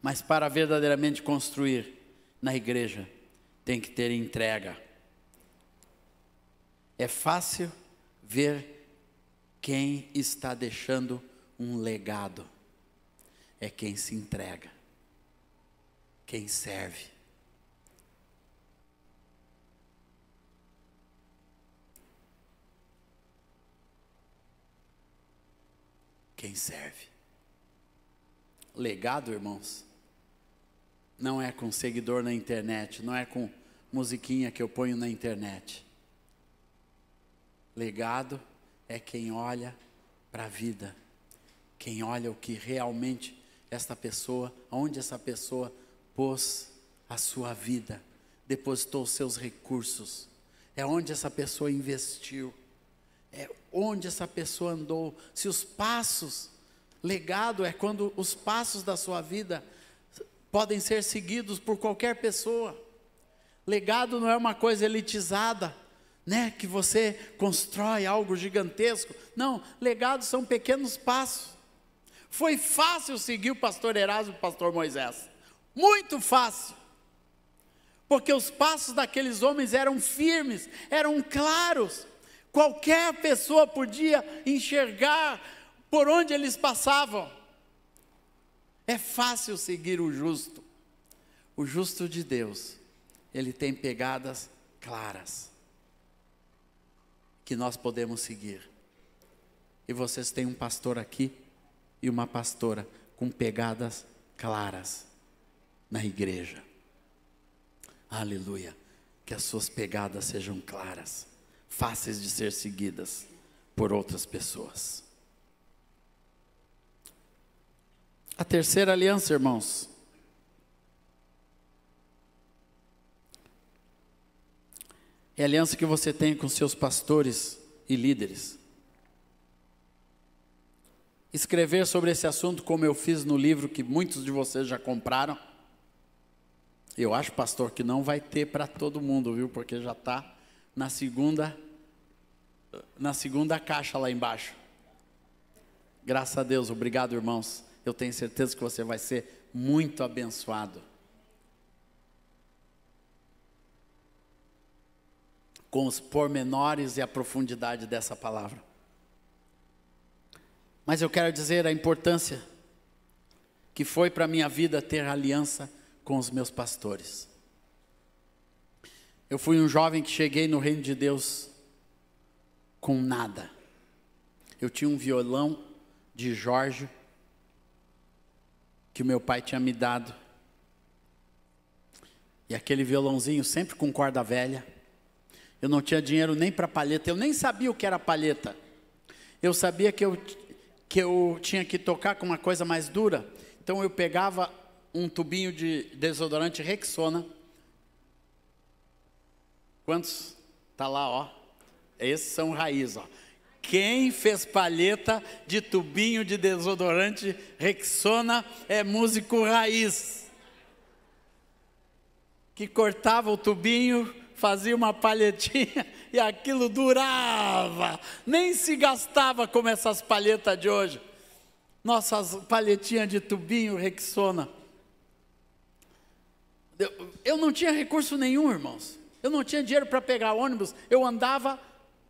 [SPEAKER 1] mas para verdadeiramente construir na igreja, tem que ter entrega. É fácil ver quem está deixando um legado. É quem se entrega, quem serve. Quem serve. Legado, irmãos, não é com seguidor na internet, não é com musiquinha que eu ponho na internet. Legado é quem olha para a vida, quem olha o que realmente esta pessoa, onde essa pessoa pôs a sua vida, depositou os seus recursos, é onde essa pessoa investiu, é onde essa pessoa andou. Se os passos, legado é quando os passos da sua vida podem ser seguidos por qualquer pessoa. Legado não é uma coisa elitizada, né, que você constrói algo gigantesco. Não, legados são pequenos passos. Foi fácil seguir o pastor Erasmo e o pastor Moisés, muito fácil, porque os passos daqueles homens eram firmes, eram claros, qualquer pessoa podia enxergar por onde eles passavam. É fácil seguir o justo de Deus, ele tem pegadas claras, que nós podemos seguir. E vocês têm um pastor aqui e uma pastora com pegadas claras na igreja. Aleluia. Que as suas pegadas sejam claras, fáceis de ser seguidas por outras pessoas. A terceira aliança, irmãos, é a aliança que você tem com seus pastores e líderes. Escrever sobre esse assunto, como eu fiz no livro que muitos de vocês já compraram. Eu acho, pastor, que não vai ter para todo mundo, viu? Porque já está na segunda caixa lá embaixo. Graças a Deus, obrigado, irmãos. Eu tenho certeza que você vai ser muito abençoado com os pormenores e a profundidade dessa palavra. Mas eu quero dizer a importância que foi para a minha vida ter aliança com os meus pastores. Eu fui um jovem que cheguei no reino de Deus com nada. Eu tinha um violão de Jorge, que o meu pai tinha me dado. E aquele violãozinho sempre com corda velha. Eu não tinha dinheiro nem para palheta, eu nem sabia o que era palheta. Eu sabia que eu tinha que tocar com uma coisa mais dura. Então eu pegava um tubinho de desodorante Rexona. Quantos? Tá lá, ó. Esses são raiz, ó. Quem fez palheta de tubinho de desodorante Rexona é músico raiz. Que cortava o tubinho, fazia uma palhetinha e aquilo durava. Nem se gastava como essas palhetas de hoje. Nossas palhetinhas de tubinho Rexona. Eu não tinha recurso nenhum, irmãos. Eu não tinha dinheiro para pegar ônibus. Eu andava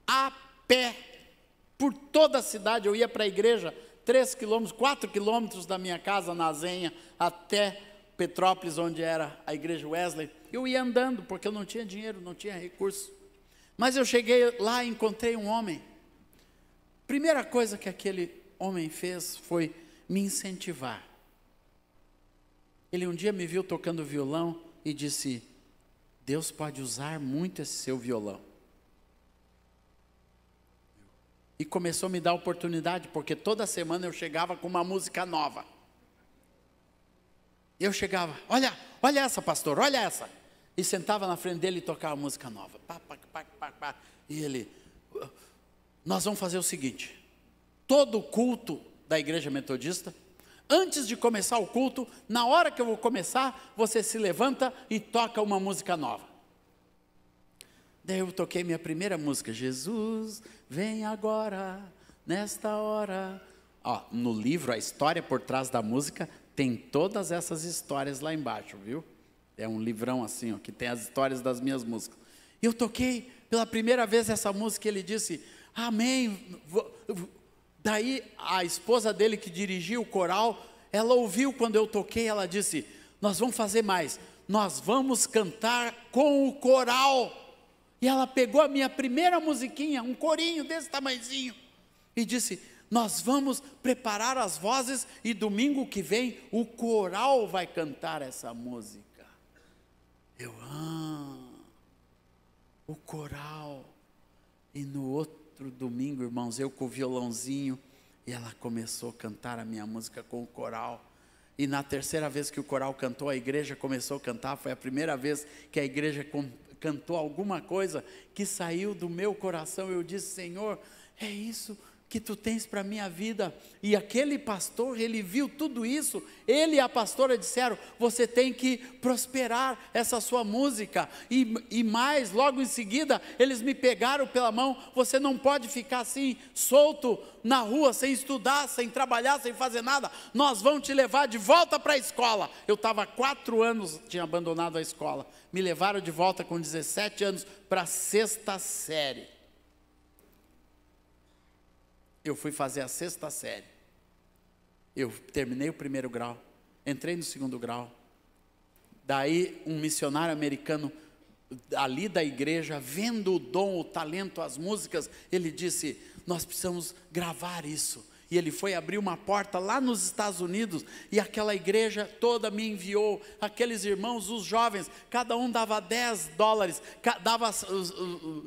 [SPEAKER 1] a pé por toda a cidade. Eu ia para a igreja 3 quilômetros, 4 quilômetros da minha casa na Zenha até Petrópolis, onde era a igreja Wesley. Eu ia andando porque eu não tinha dinheiro, não tinha recurso. Mas eu cheguei lá e encontrei um homem. Primeira coisa que aquele homem fez foi me incentivar. Ele um dia me viu tocando violão e disse: Deus pode usar muito esse seu violão. E começou a me dar oportunidade, porque toda semana eu chegava com uma música nova. Eu chegava, olha essa, pastor, olha essa. E sentava na frente dele e tocava música nova. Pá, pá, pá, pá, pá. E ele, nós vamos fazer o seguinte: todo culto da igreja metodista, antes de começar o culto, na hora que eu vou começar, você se levanta e toca uma música nova. Daí eu toquei minha primeira música, Jesus, vem agora, nesta hora. Ó, no livro, a história por trás da música, tem todas essas histórias lá embaixo, viu? É um livrão assim, ó, que tem as histórias das minhas músicas. Eu toquei pela primeira vez essa música e ele disse, amém. Daí a esposa dele que dirigia o coral, ela ouviu quando eu toquei, ela disse, nós vamos fazer mais, nós vamos cantar com o coral. E ela pegou a minha primeira musiquinha, um corinho desse tamanhozinho, e disse, nós vamos preparar as vozes e domingo que vem o coral vai cantar essa música. Eu, o coral. E no outro domingo, irmãos, eu com o violãozinho, e ela começou a cantar a minha música com o coral. E na terceira vez que o coral cantou, a igreja começou a cantar. Foi a primeira vez que a igreja cantou alguma coisa que saiu do meu coração. Eu disse, Senhor, é isso que tu tens para a minha vida. E aquele pastor, ele viu tudo isso, ele e a pastora disseram, você tem que prosperar essa sua música, e mais, logo em seguida, eles me pegaram pela mão, você não pode ficar assim, solto na rua, sem estudar, sem trabalhar, sem fazer nada, nós vamos te levar de volta para a escola. Eu estava 4 anos, tinha abandonado a escola, me levaram de volta com 17 anos, para a 6ª série. Eu fui fazer a 6ª série. Eu terminei o 1º grau, entrei no 2º grau. Daí um missionário americano ali da igreja, vendo o dom, o talento, as músicas, ele disse, nós precisamos gravar isso. E ele foi abrir uma porta lá nos Estados Unidos, e aquela igreja toda me enviou, aqueles irmãos, os jovens, cada um dava $10, dava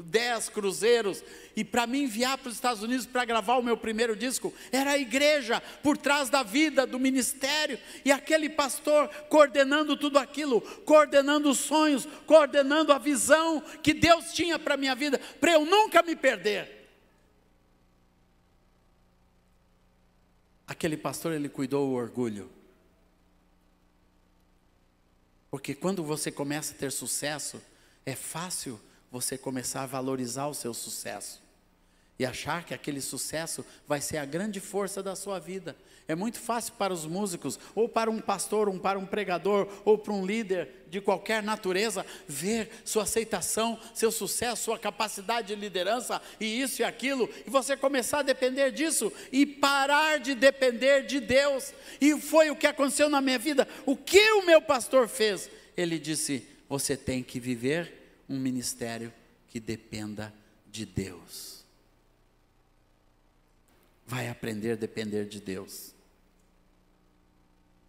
[SPEAKER 1] 10 cruzeiros, e para me enviar para os Estados Unidos para gravar o meu primeiro disco, era a igreja por trás da vida, do ministério, e aquele pastor coordenando tudo aquilo, coordenando os sonhos, coordenando a visão que Deus tinha para a minha vida, para eu nunca me perder. Aquele pastor, ele cuidou o orgulho. Porque quando você começa a ter sucesso, é fácil você começar a valorizar o seu sucesso. E achar que aquele sucesso vai ser a grande força da sua vida. É muito fácil para os músicos, ou para um pastor, ou para um pregador, ou para um líder de qualquer natureza, ver sua aceitação, seu sucesso, sua capacidade de liderança, e isso e aquilo, e você começar a depender disso, e parar de depender de Deus. E foi o que aconteceu na minha vida. O que o meu pastor fez? Ele disse, você tem que viver um ministério que dependa de Deus. Vai aprender a depender de Deus.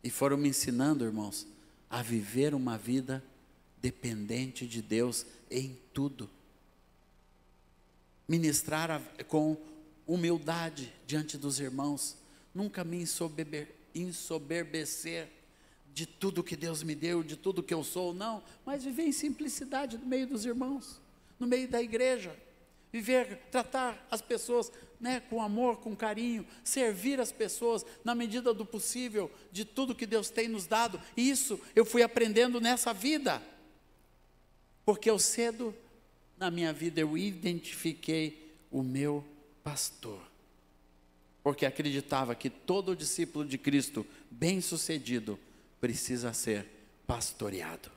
[SPEAKER 1] E foram me ensinando, irmãos, a viver uma vida dependente de Deus em tudo. Ministrar com humildade diante dos irmãos. Nunca me ensoberbecer de tudo que Deus me deu, de tudo que eu sou, não. Mas viver em simplicidade no meio dos irmãos, no meio da igreja. Tratar as pessoas, né, com amor, com carinho, servir as pessoas na medida do possível, de tudo que Deus tem nos dado. Isso eu fui aprendendo nessa vida, porque eu cedo na minha vida eu identifiquei o meu pastor, porque acreditava que todo discípulo de Cristo bem-sucedido precisa ser pastoreado.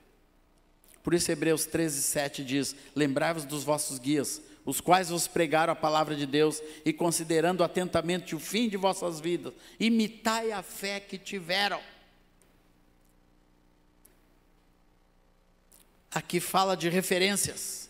[SPEAKER 1] Por isso Hebreus 13:7 diz: lembrai-vos dos vossos guias, os quais vos pregaram a palavra de Deus, e considerando atentamente o fim de vossas vidas, imitai a fé que tiveram. Aqui fala de referências.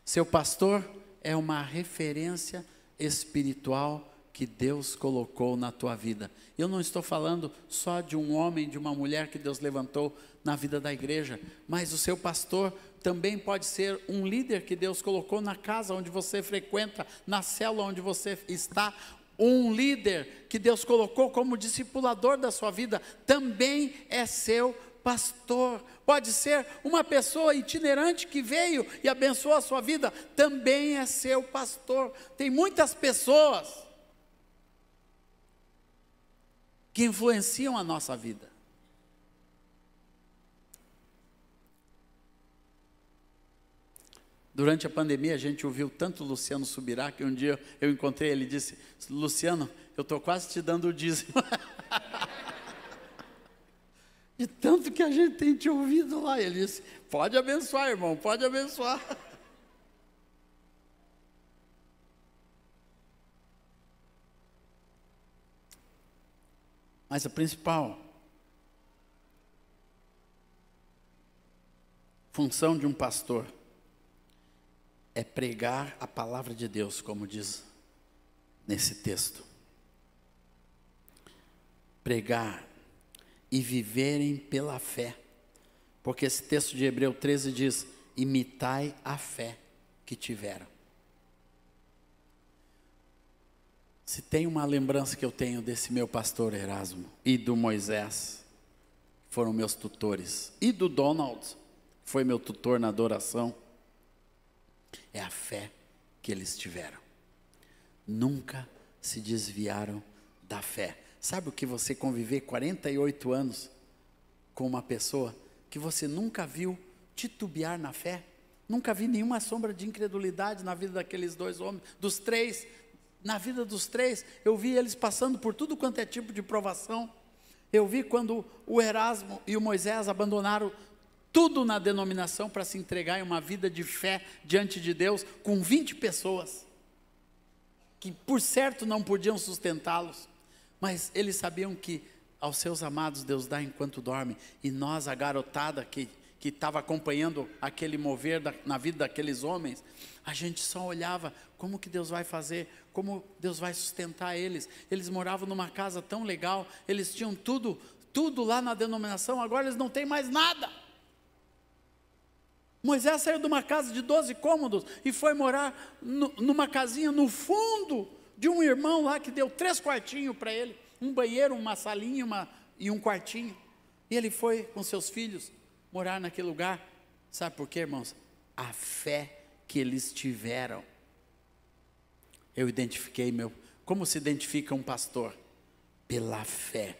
[SPEAKER 1] Seu pastor é uma referência espiritual que Deus colocou na tua vida. Eu não estou falando só de um homem, de uma mulher que Deus levantou na vida da igreja, mas o seu pastor também pode ser um líder que Deus colocou na casa onde você frequenta, na célula onde você está. Um líder que Deus colocou como discipulador da sua vida, também é seu pastor. Pode ser uma pessoa itinerante que veio e abençoou a sua vida, também é seu pastor. Tem muitas pessoas que influenciam a nossa vida. Durante a pandemia a gente ouviu tanto o Luciano Subirá, que um dia eu encontrei ele e disse: Luciano, eu estou quase te dando o dízimo. De tanto que a gente tem te ouvido lá. Ele disse: pode abençoar, irmão, pode abençoar. Mas a principal função de um pastor é pregar a palavra de Deus, como diz nesse texto. Pregar e viverem pela fé. Porque esse texto de Hebreus 13 diz: imitai a fé que tiveram. Se tem uma lembrança que eu tenho desse meu pastor Erasmo e do Moisés, foram meus tutores, e do Donald, que foi meu tutor na adoração, é a fé que eles tiveram. Nunca se desviaram da fé. Sabe o que você conviver 48 anos com uma pessoa que você nunca viu titubear na fé? Nunca vi nenhuma sombra de incredulidade na vida daqueles dois homens, dos três. Na vida dos três, eu vi eles passando por tudo quanto é tipo de provação. Eu vi quando o Erasmo e o Moisés abandonaram tudo na denominação para se entregar em uma vida de fé diante de Deus, com 20 pessoas, que por certo não podiam sustentá-los, mas eles sabiam que aos seus amados Deus dá enquanto dorme, e nós, a garotada que estava acompanhando aquele mover na vida daqueles homens, a gente só olhava: como que Deus vai fazer, como Deus vai sustentar eles. Eles moravam numa casa tão legal, eles tinham tudo lá na denominação, agora eles não têm mais nada. Moisés saiu de uma casa de 12 cômodos e foi morar numa casinha no fundo de um irmão lá que deu 3 quartinhos para ele, um banheiro, uma salinha e um quartinho, e ele foi com seus filhos morar naquele lugar. Sabe por quê, irmãos? A fé que eles tiveram. Eu identifiquei como se identifica um pastor? Pela fé.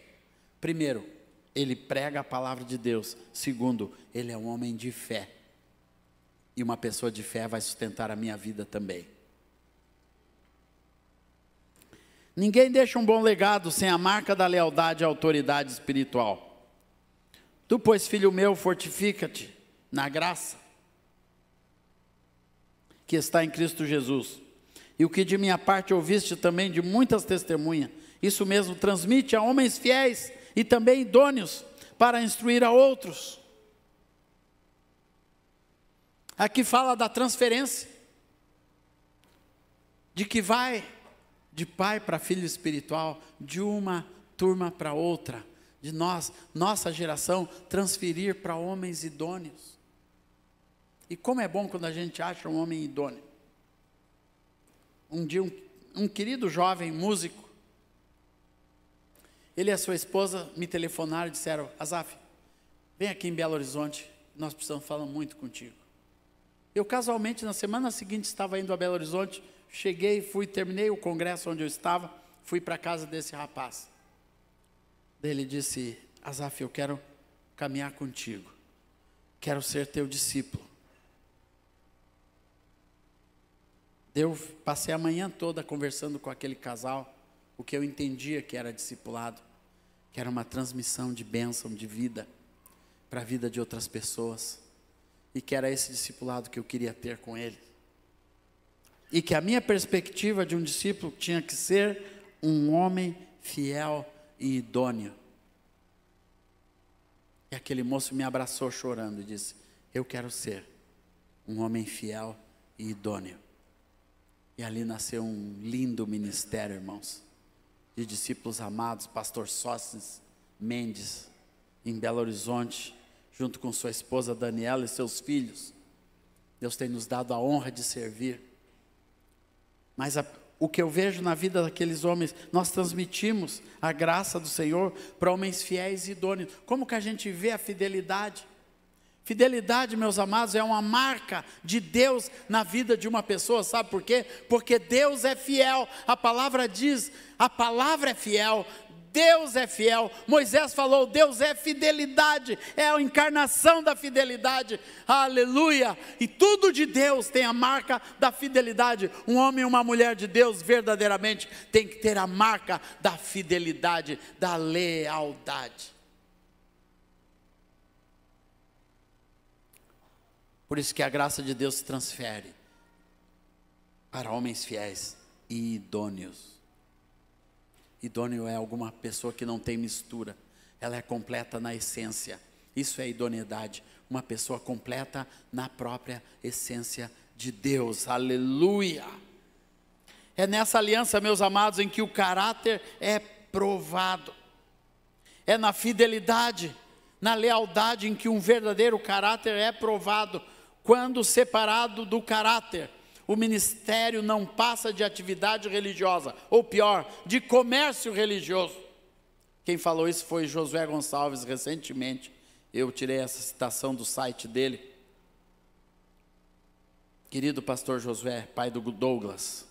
[SPEAKER 1] Primeiro, ele prega a palavra de Deus. Segundo, ele é um homem de fé. E uma pessoa de fé vai sustentar a minha vida também. Ninguém deixa um bom legado sem a marca da lealdade à autoridade espiritual. Tu, pois, filho meu, fortifica-te na graça que está em Cristo Jesus. E o que de minha parte ouviste também de muitas testemunhas, isso mesmo transmite a homens fiéis e também idôneos para instruir a outros. Aqui fala da transferência, de que vai de pai para filho espiritual, de uma turma para outra, de nossa geração, transferir para homens idôneos. E como é bom quando a gente acha um homem idôneo. Um dia um querido jovem músico, ele e a sua esposa me telefonaram e disseram: Azaf, vem aqui em Belo Horizonte, nós precisamos falar muito contigo. Eu casualmente na semana seguinte estava indo a Belo Horizonte, cheguei, terminei o congresso onde eu estava, fui para a casa desse rapaz. Daí ele disse: Azaf, eu quero caminhar contigo, quero ser teu discípulo. Eu passei a manhã toda conversando com aquele casal, o que eu entendia que era discipulado, que era uma transmissão de bênção, de vida, para a vida de outras pessoas, e que era esse discipulado que eu queria ter com ele. E que a minha perspectiva de um discípulo tinha que ser um homem fiel e idôneo. E aquele moço me abraçou chorando e disse: eu quero ser um homem fiel e idôneo. E ali nasceu um lindo ministério, irmãos, de discípulos amados, pastor Sócrates Mendes, em Belo Horizonte, junto com sua esposa Daniela e seus filhos. Deus tem nos dado a honra de servir. Mas o que eu vejo na vida daqueles homens, nós transmitimos a graça do Senhor para homens fiéis e idôneos. Como que a gente vê a fidelidade? Fidelidade, meus amados, é uma marca de Deus na vida de uma pessoa, sabe por quê? Porque Deus é fiel, a palavra diz, a palavra é fiel, Deus é fiel. Moisés falou: Deus é fidelidade, é a encarnação da fidelidade, aleluia. E tudo de Deus tem a marca da fidelidade. Um homem e uma mulher de Deus verdadeiramente tem que ter a marca da fidelidade, da lealdade. Por isso que a graça de Deus se transfere para homens fiéis e idôneos. Idôneo é alguma pessoa que não tem mistura, ela é completa na essência. Isso é idoneidade, uma pessoa completa na própria essência de Deus, aleluia. É nessa aliança, meus amados, em que o caráter é provado. É na fidelidade, na lealdade em que um verdadeiro caráter é provado. Quando separado do caráter, o ministério não passa de atividade religiosa, ou pior, de comércio religioso. Quem falou isso foi Josué Gonçalves recentemente. Eu tirei essa citação do site dele. Querido pastor Josué, pai do Douglas.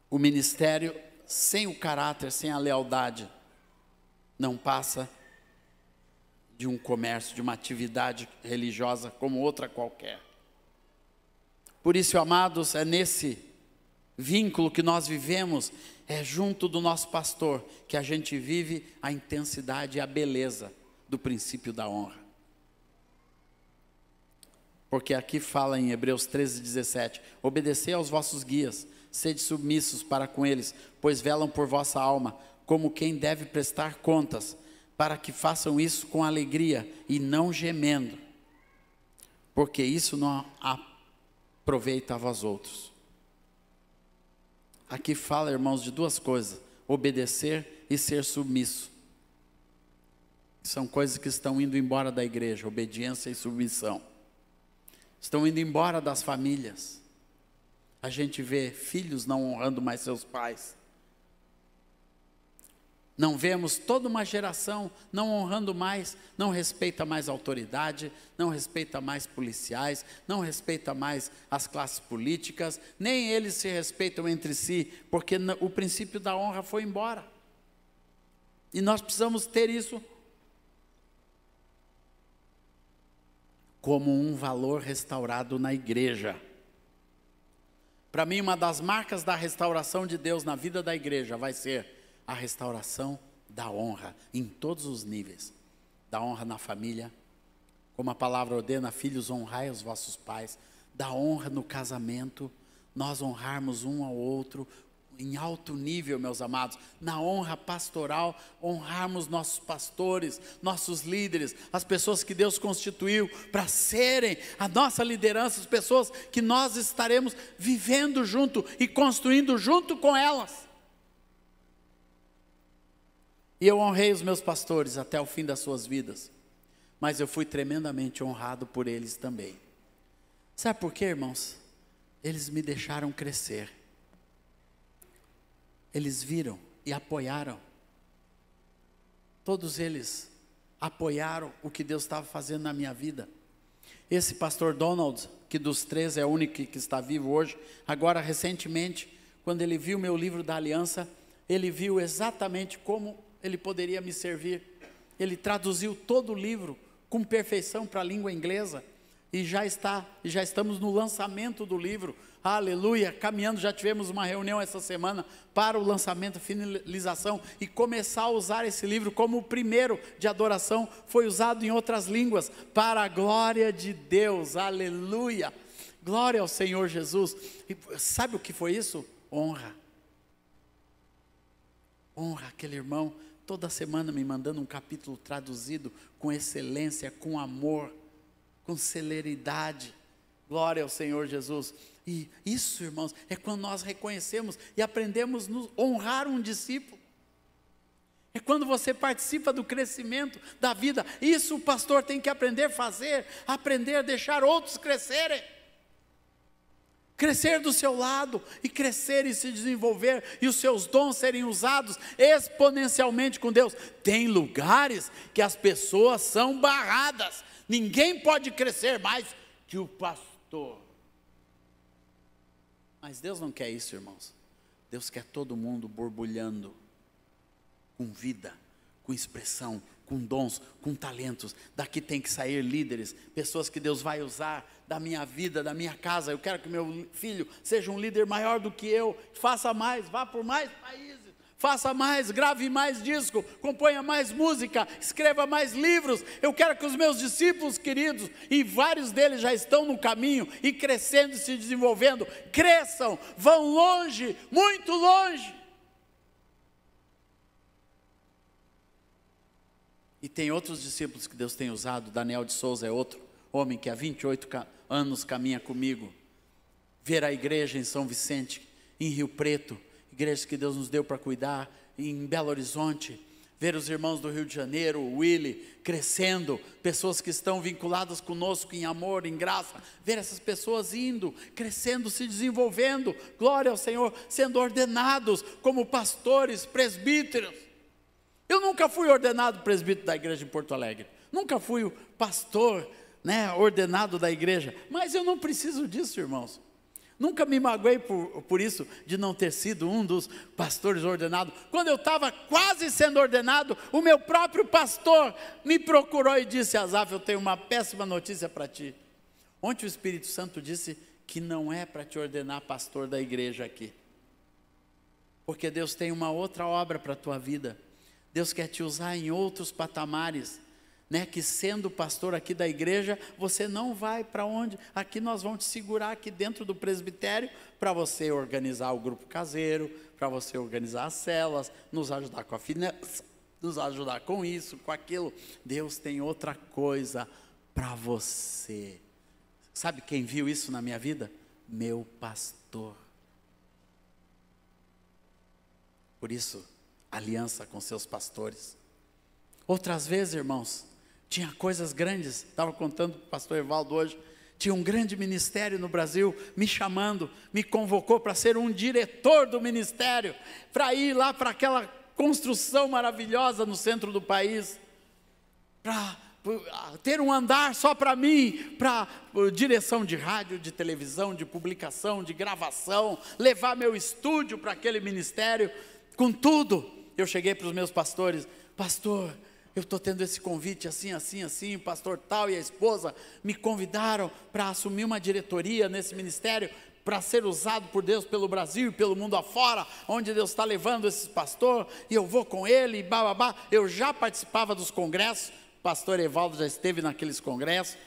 [SPEAKER 1] O ministério sem o caráter, sem a lealdade, não passa de um comércio, de uma atividade religiosa como outra qualquer. Por isso, amados, é nesse vínculo que nós vivemos, é junto do nosso pastor que a gente vive a intensidade e a beleza do princípio da honra. Porque aqui fala em Hebreus 13:17, obedecei aos vossos guias, sede submissos para com eles, pois velam por vossa alma, como quem deve prestar contas, para que façam isso com alegria e não gemendo, porque isso não aproveita a vós outros. Aqui fala, irmãos, de duas coisas: obedecer e ser submisso. São coisas que estão indo embora da igreja, obediência e submissão. Estão indo embora das famílias. A gente vê filhos não honrando mais seus pais. Não vemos toda uma geração não honrando mais, não respeita mais a autoridade, não respeita mais policiais, não respeita mais as classes políticas, nem eles se respeitam entre si, porque o princípio da honra foi embora. E nós precisamos ter isso como um valor restaurado na igreja. Para mim, uma das marcas da restauração de Deus na vida da igreja vai ser a restauração da honra em todos os níveis. Da honra na família, como a palavra ordena: filhos, honrai os vossos pais. Da honra no casamento, nós honrarmos um ao outro, em alto nível, meus amados, na honra pastoral, honrarmos nossos pastores, nossos líderes, as pessoas que Deus constituiu para serem a nossa liderança, as pessoas que nós estaremos vivendo junto e construindo junto com elas. E eu honrei os meus pastores até o fim das suas vidas, mas eu fui tremendamente honrado por eles também. Sabe por quê, irmãos? Eles me deixaram crescer. Eles viram e apoiaram. Todos eles apoiaram o que Deus estava fazendo na minha vida. Esse pastor Donald, que dos 3 é o único que está vivo hoje, agora recentemente, quando ele viu meu livro da aliança, ele viu exatamente como ele poderia me servir. Ele traduziu todo o livro com perfeição para a língua inglesa. E já estamos no lançamento do livro, aleluia, caminhando. Já tivemos uma reunião essa semana para o lançamento, finalização, e começar a usar esse livro como o primeiro de adoração, foi usado em outras línguas, para a glória de Deus, aleluia, glória ao Senhor Jesus. E sabe o que foi isso? Honra, aquele irmão, toda semana me mandando um capítulo traduzido, com excelência, com amor, com celeridade, glória ao Senhor Jesus. E isso, irmãos, é quando nós reconhecemos e aprendemos a honrar um discípulo. É quando você participa do crescimento da vida. Isso o pastor tem que aprender a fazer, aprender a deixar outros crescerem. Crescer do seu lado e crescer e se desenvolver, e os seus dons serem usados exponencialmente com Deus. Tem lugares que as pessoas são barradas. Ninguém pode crescer mais que o pastor. Mas Deus não quer isso, irmãos. Deus quer todo mundo borbulhando, com vida, com expressão, com dons, com talentos. Daqui tem que sair líderes, pessoas que Deus vai usar da minha vida, da minha casa. Eu quero que meu filho seja um líder maior do que eu, faça mais, vá por mais países, faça mais, grave mais disco, componha mais música, escreva mais livros. Eu quero que os meus discípulos queridos, e vários deles já estão no caminho, e crescendo e se desenvolvendo, cresçam, vão longe, muito longe. E tem outros discípulos que Deus tem usado. Daniel de Souza é outro homem que há 28 anos caminha comigo. Ver a igreja em São Vicente, em Rio Preto, igrejas que Deus nos deu para cuidar, em Belo Horizonte, ver os irmãos do Rio de Janeiro, o Willy, crescendo, pessoas que estão vinculadas conosco em amor, em graça, ver essas pessoas indo, crescendo, se desenvolvendo, glória ao Senhor, sendo ordenados como pastores, presbíteros. Eu nunca fui ordenado presbítero da igreja em Porto Alegre, nunca fui o pastor, ordenado da igreja, mas eu não preciso disso, irmãos. Nunca me magoei por isso, de não ter sido um dos pastores ordenados. Quando eu estava quase sendo ordenado, o meu próprio pastor me procurou e disse: Asaf, eu tenho uma péssima notícia para ti. Ontem o Espírito Santo disse que não é para te ordenar pastor da igreja aqui, porque Deus tem uma outra obra para a tua vida. Deus quer te usar em outros patamares, que sendo pastor aqui da igreja, você não vai para onde, aqui nós vamos te segurar aqui dentro do presbitério, para você organizar o grupo caseiro, para você organizar as células, nos ajudar com a finança, nos ajudar com isso, com aquilo. Deus tem outra coisa para você. Sabe quem viu isso na minha vida? Meu pastor. Por isso, aliança com seus pastores. Outras vezes, irmãos, tinha coisas grandes. Estava contando para o pastor Evaldo hoje, tinha um grande ministério no Brasil, me chamando, me convocou para ser um diretor do ministério, para ir lá para aquela construção maravilhosa no centro do país, para ter um andar só para mim, para direção de rádio, de televisão, de publicação, de gravação, levar meu estúdio para aquele ministério, com tudo. Eu cheguei para os meus pastores: pastor, eu estou tendo esse convite assim, o pastor tal e a esposa me convidaram para assumir uma diretoria nesse ministério, para ser usado por Deus pelo Brasil e pelo mundo afora, onde Deus está levando esse pastor, e eu vou com ele, e bababá. Eu já participava dos congressos, o pastor Evaldo já esteve naqueles congressos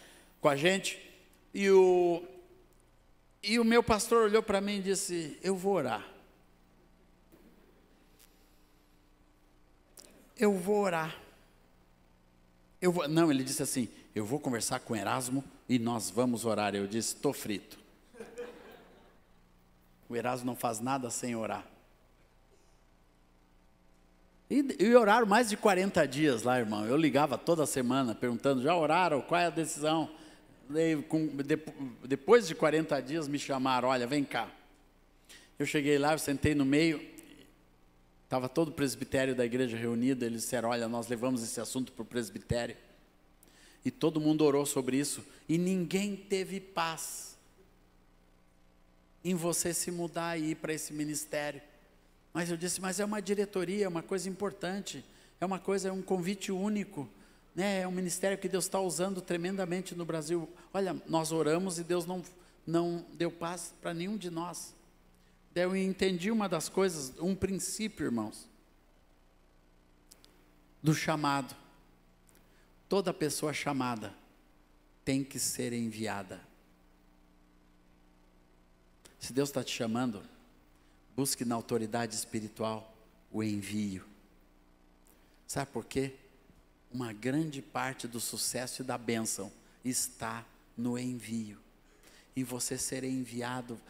[SPEAKER 1] com a gente, e o meu pastor olhou para mim e disse: eu vou orar. eu vou orar. Não, ele disse assim, eu vou conversar com Erasmo e nós vamos orar. Eu disse, estou frito. O Erasmo não faz nada sem orar. E oraram mais de 40 dias lá, irmão. Eu ligava toda semana perguntando, já oraram? Qual é a decisão? Depois de 40 dias me chamaram, olha, vem cá. Eu cheguei lá, eu sentei no meio, estava todo o presbitério da igreja reunido, eles disseram, olha, nós levamos esse assunto para o presbitério. E todo mundo orou sobre isso, e ninguém teve paz em você se mudar e ir para esse ministério. Mas eu disse, mas é uma diretoria, é uma coisa importante, é um convite único, né? É um ministério que Deus está usando tremendamente no Brasil. Olha, nós oramos e Deus não deu paz para nenhum de nós. Daí eu entendi uma das coisas, um princípio, irmãos, do chamado. Toda pessoa chamada tem que ser enviada. Se Deus está te chamando, busque na autoridade espiritual o envio. Sabe por quê? Uma grande parte do sucesso e da bênção está no envio. E você ser enviado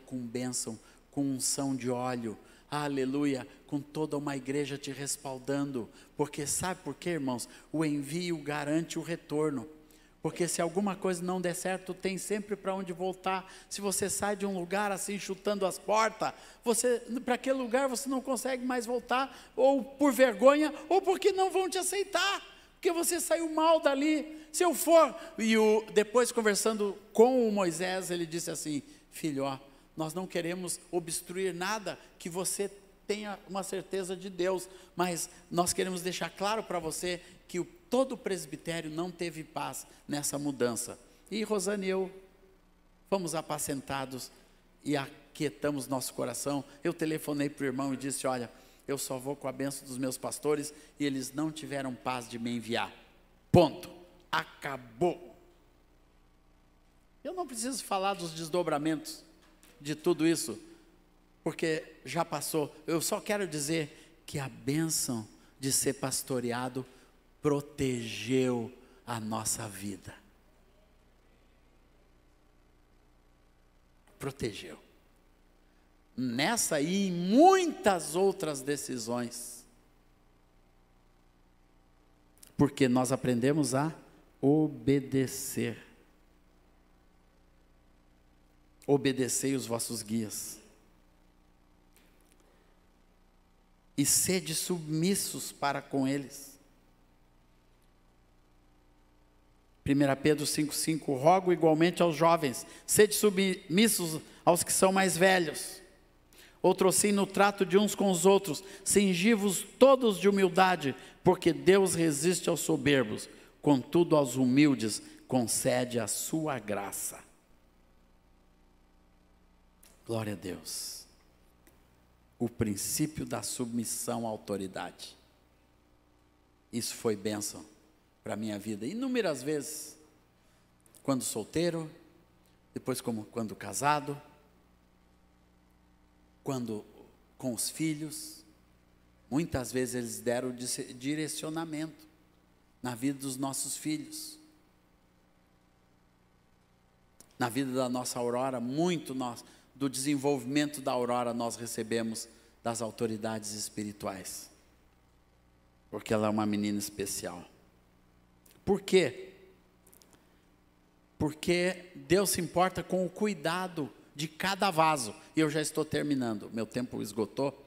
[SPEAKER 1] com bênção, com unção de óleo, aleluia, com toda uma igreja te respaldando. Porque sabe por quê, irmãos? O envio garante o retorno. Porque se alguma coisa não der certo, tem sempre para onde voltar. Se você sai de um lugar assim, chutando as portas, para aquele lugar você não consegue mais voltar, ou por vergonha, ou porque não vão te aceitar, porque você saiu mal dali. Se eu for, depois conversando com o Moisés, ele disse assim, filho, nós não queremos obstruir nada que você tenha uma certeza de Deus, mas nós queremos deixar claro para você que todo o presbitério não teve paz nessa mudança. E Rosane e eu fomos apacentados e aquietamos nosso coração. Eu telefonei para o irmão e disse, olha, eu só vou com a bênção dos meus pastores e eles não tiveram paz de me enviar. Ponto. Acabou. Eu não preciso falar dos desdobramentos de tudo isso, porque já passou. Eu só quero dizer que a bênção de ser pastoreado protegeu a nossa vida. Protegeu. Nessa e em muitas outras decisões. Porque nós aprendemos a obedecer. Obedecei os vossos guias. E sede submissos para com eles. 1 Pedro 5,5, rogo igualmente aos jovens, sede submissos aos que são mais velhos. Outro assim no trato de uns com os outros, cingivos todos de humildade, porque Deus resiste aos soberbos, contudo aos humildes concede a sua graça. Glória a Deus. O princípio da submissão à autoridade. Isso foi bênção para a minha vida, inúmeras vezes, quando solteiro, depois quando casado, quando com os filhos, muitas vezes eles deram direcionamento na vida dos nossos filhos, na vida da nossa Aurora, do desenvolvimento da Aurora nós recebemos das autoridades espirituais, porque ela é uma menina especial. Por quê? Porque Deus se importa com o cuidado de cada vaso. E eu já estou terminando, meu tempo esgotou.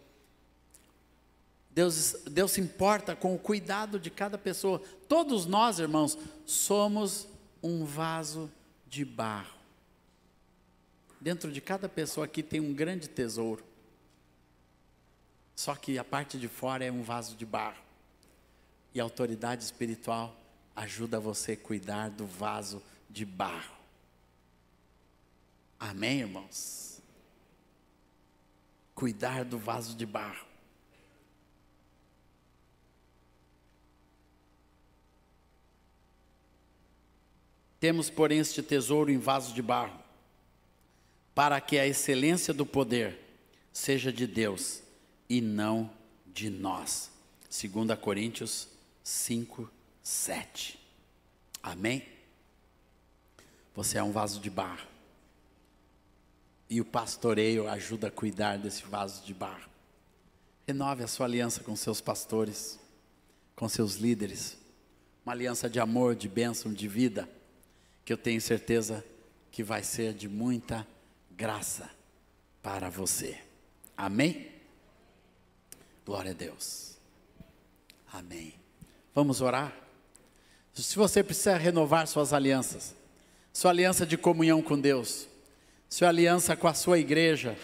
[SPEAKER 1] Deus se importa com o cuidado de cada pessoa. Todos nós, irmãos, somos um vaso de barro. Dentro de cada pessoa aqui tem um grande tesouro. Só que a parte de fora é um vaso de barro. E a autoridade espiritual ajuda você a cuidar do vaso de barro. Amém, irmãos? Cuidar do vaso de barro. Temos, porém, este tesouro em vaso de barro, para que a excelência do poder seja de Deus e não de nós. 2 Coríntios 5, 7. Amém? Você é um vaso de barro. E o pastoreio ajuda a cuidar desse vaso de barro. Renove a sua aliança com seus pastores, com seus líderes. Uma aliança de amor, de bênção, de vida, que eu tenho certeza que vai ser de muita graça para você. Amém? Glória a Deus. Amém. Vamos orar? Se você precisa renovar suas alianças, sua aliança de comunhão com Deus, sua aliança com a sua igreja,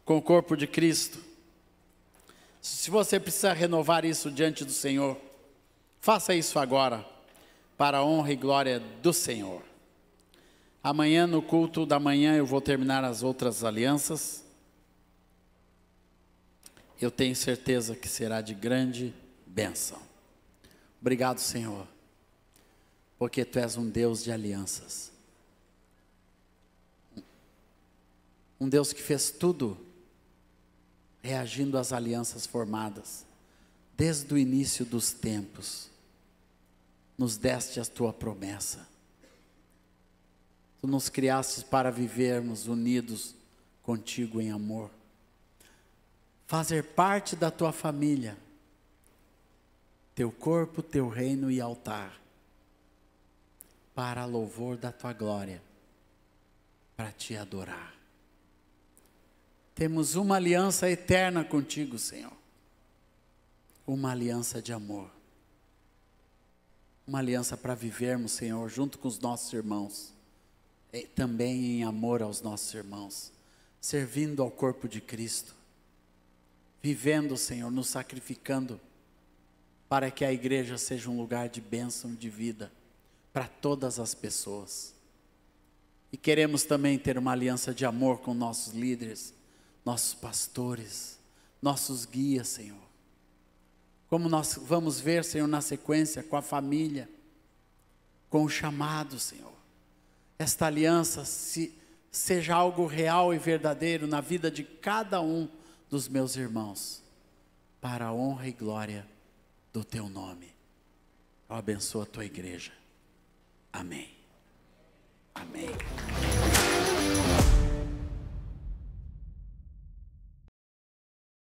[SPEAKER 1] com o corpo de Cristo, se você precisa renovar isso diante do Senhor, faça isso agora, para a honra e glória do Senhor. Amanhã, no culto da manhã, eu vou terminar as outras alianças. Eu tenho certeza que será de grande bênção. Obrigado, Senhor, porque Tu és um Deus de alianças. Um Deus que fez tudo reagindo às alianças formadas. Desde o início dos tempos, nos deste a Tua promessa. Tu nos criastes para vivermos unidos contigo em amor. Fazer parte da Tua família. Teu corpo, Teu reino e altar. Para louvor da Tua glória. Para Te adorar. Temos uma aliança eterna contigo, Senhor. Uma aliança de amor. Uma aliança para vivermos, Senhor, junto com os nossos irmãos. E também em amor aos nossos irmãos. Servindo ao corpo de Cristo. Vivendo, Senhor, nos sacrificando. Para que a igreja seja um lugar de bênção e de vida. Para todas as pessoas. E queremos também ter uma aliança de amor com nossos líderes. Nossos pastores. Nossos guias, Senhor. Como nós vamos ver, Senhor, na sequência, com a família, com o chamado, Senhor. Esta aliança seja algo real e verdadeiro na vida de cada um dos meus irmãos, para a honra e glória do Teu nome. Eu abençoo a Tua igreja. Amém. Amém.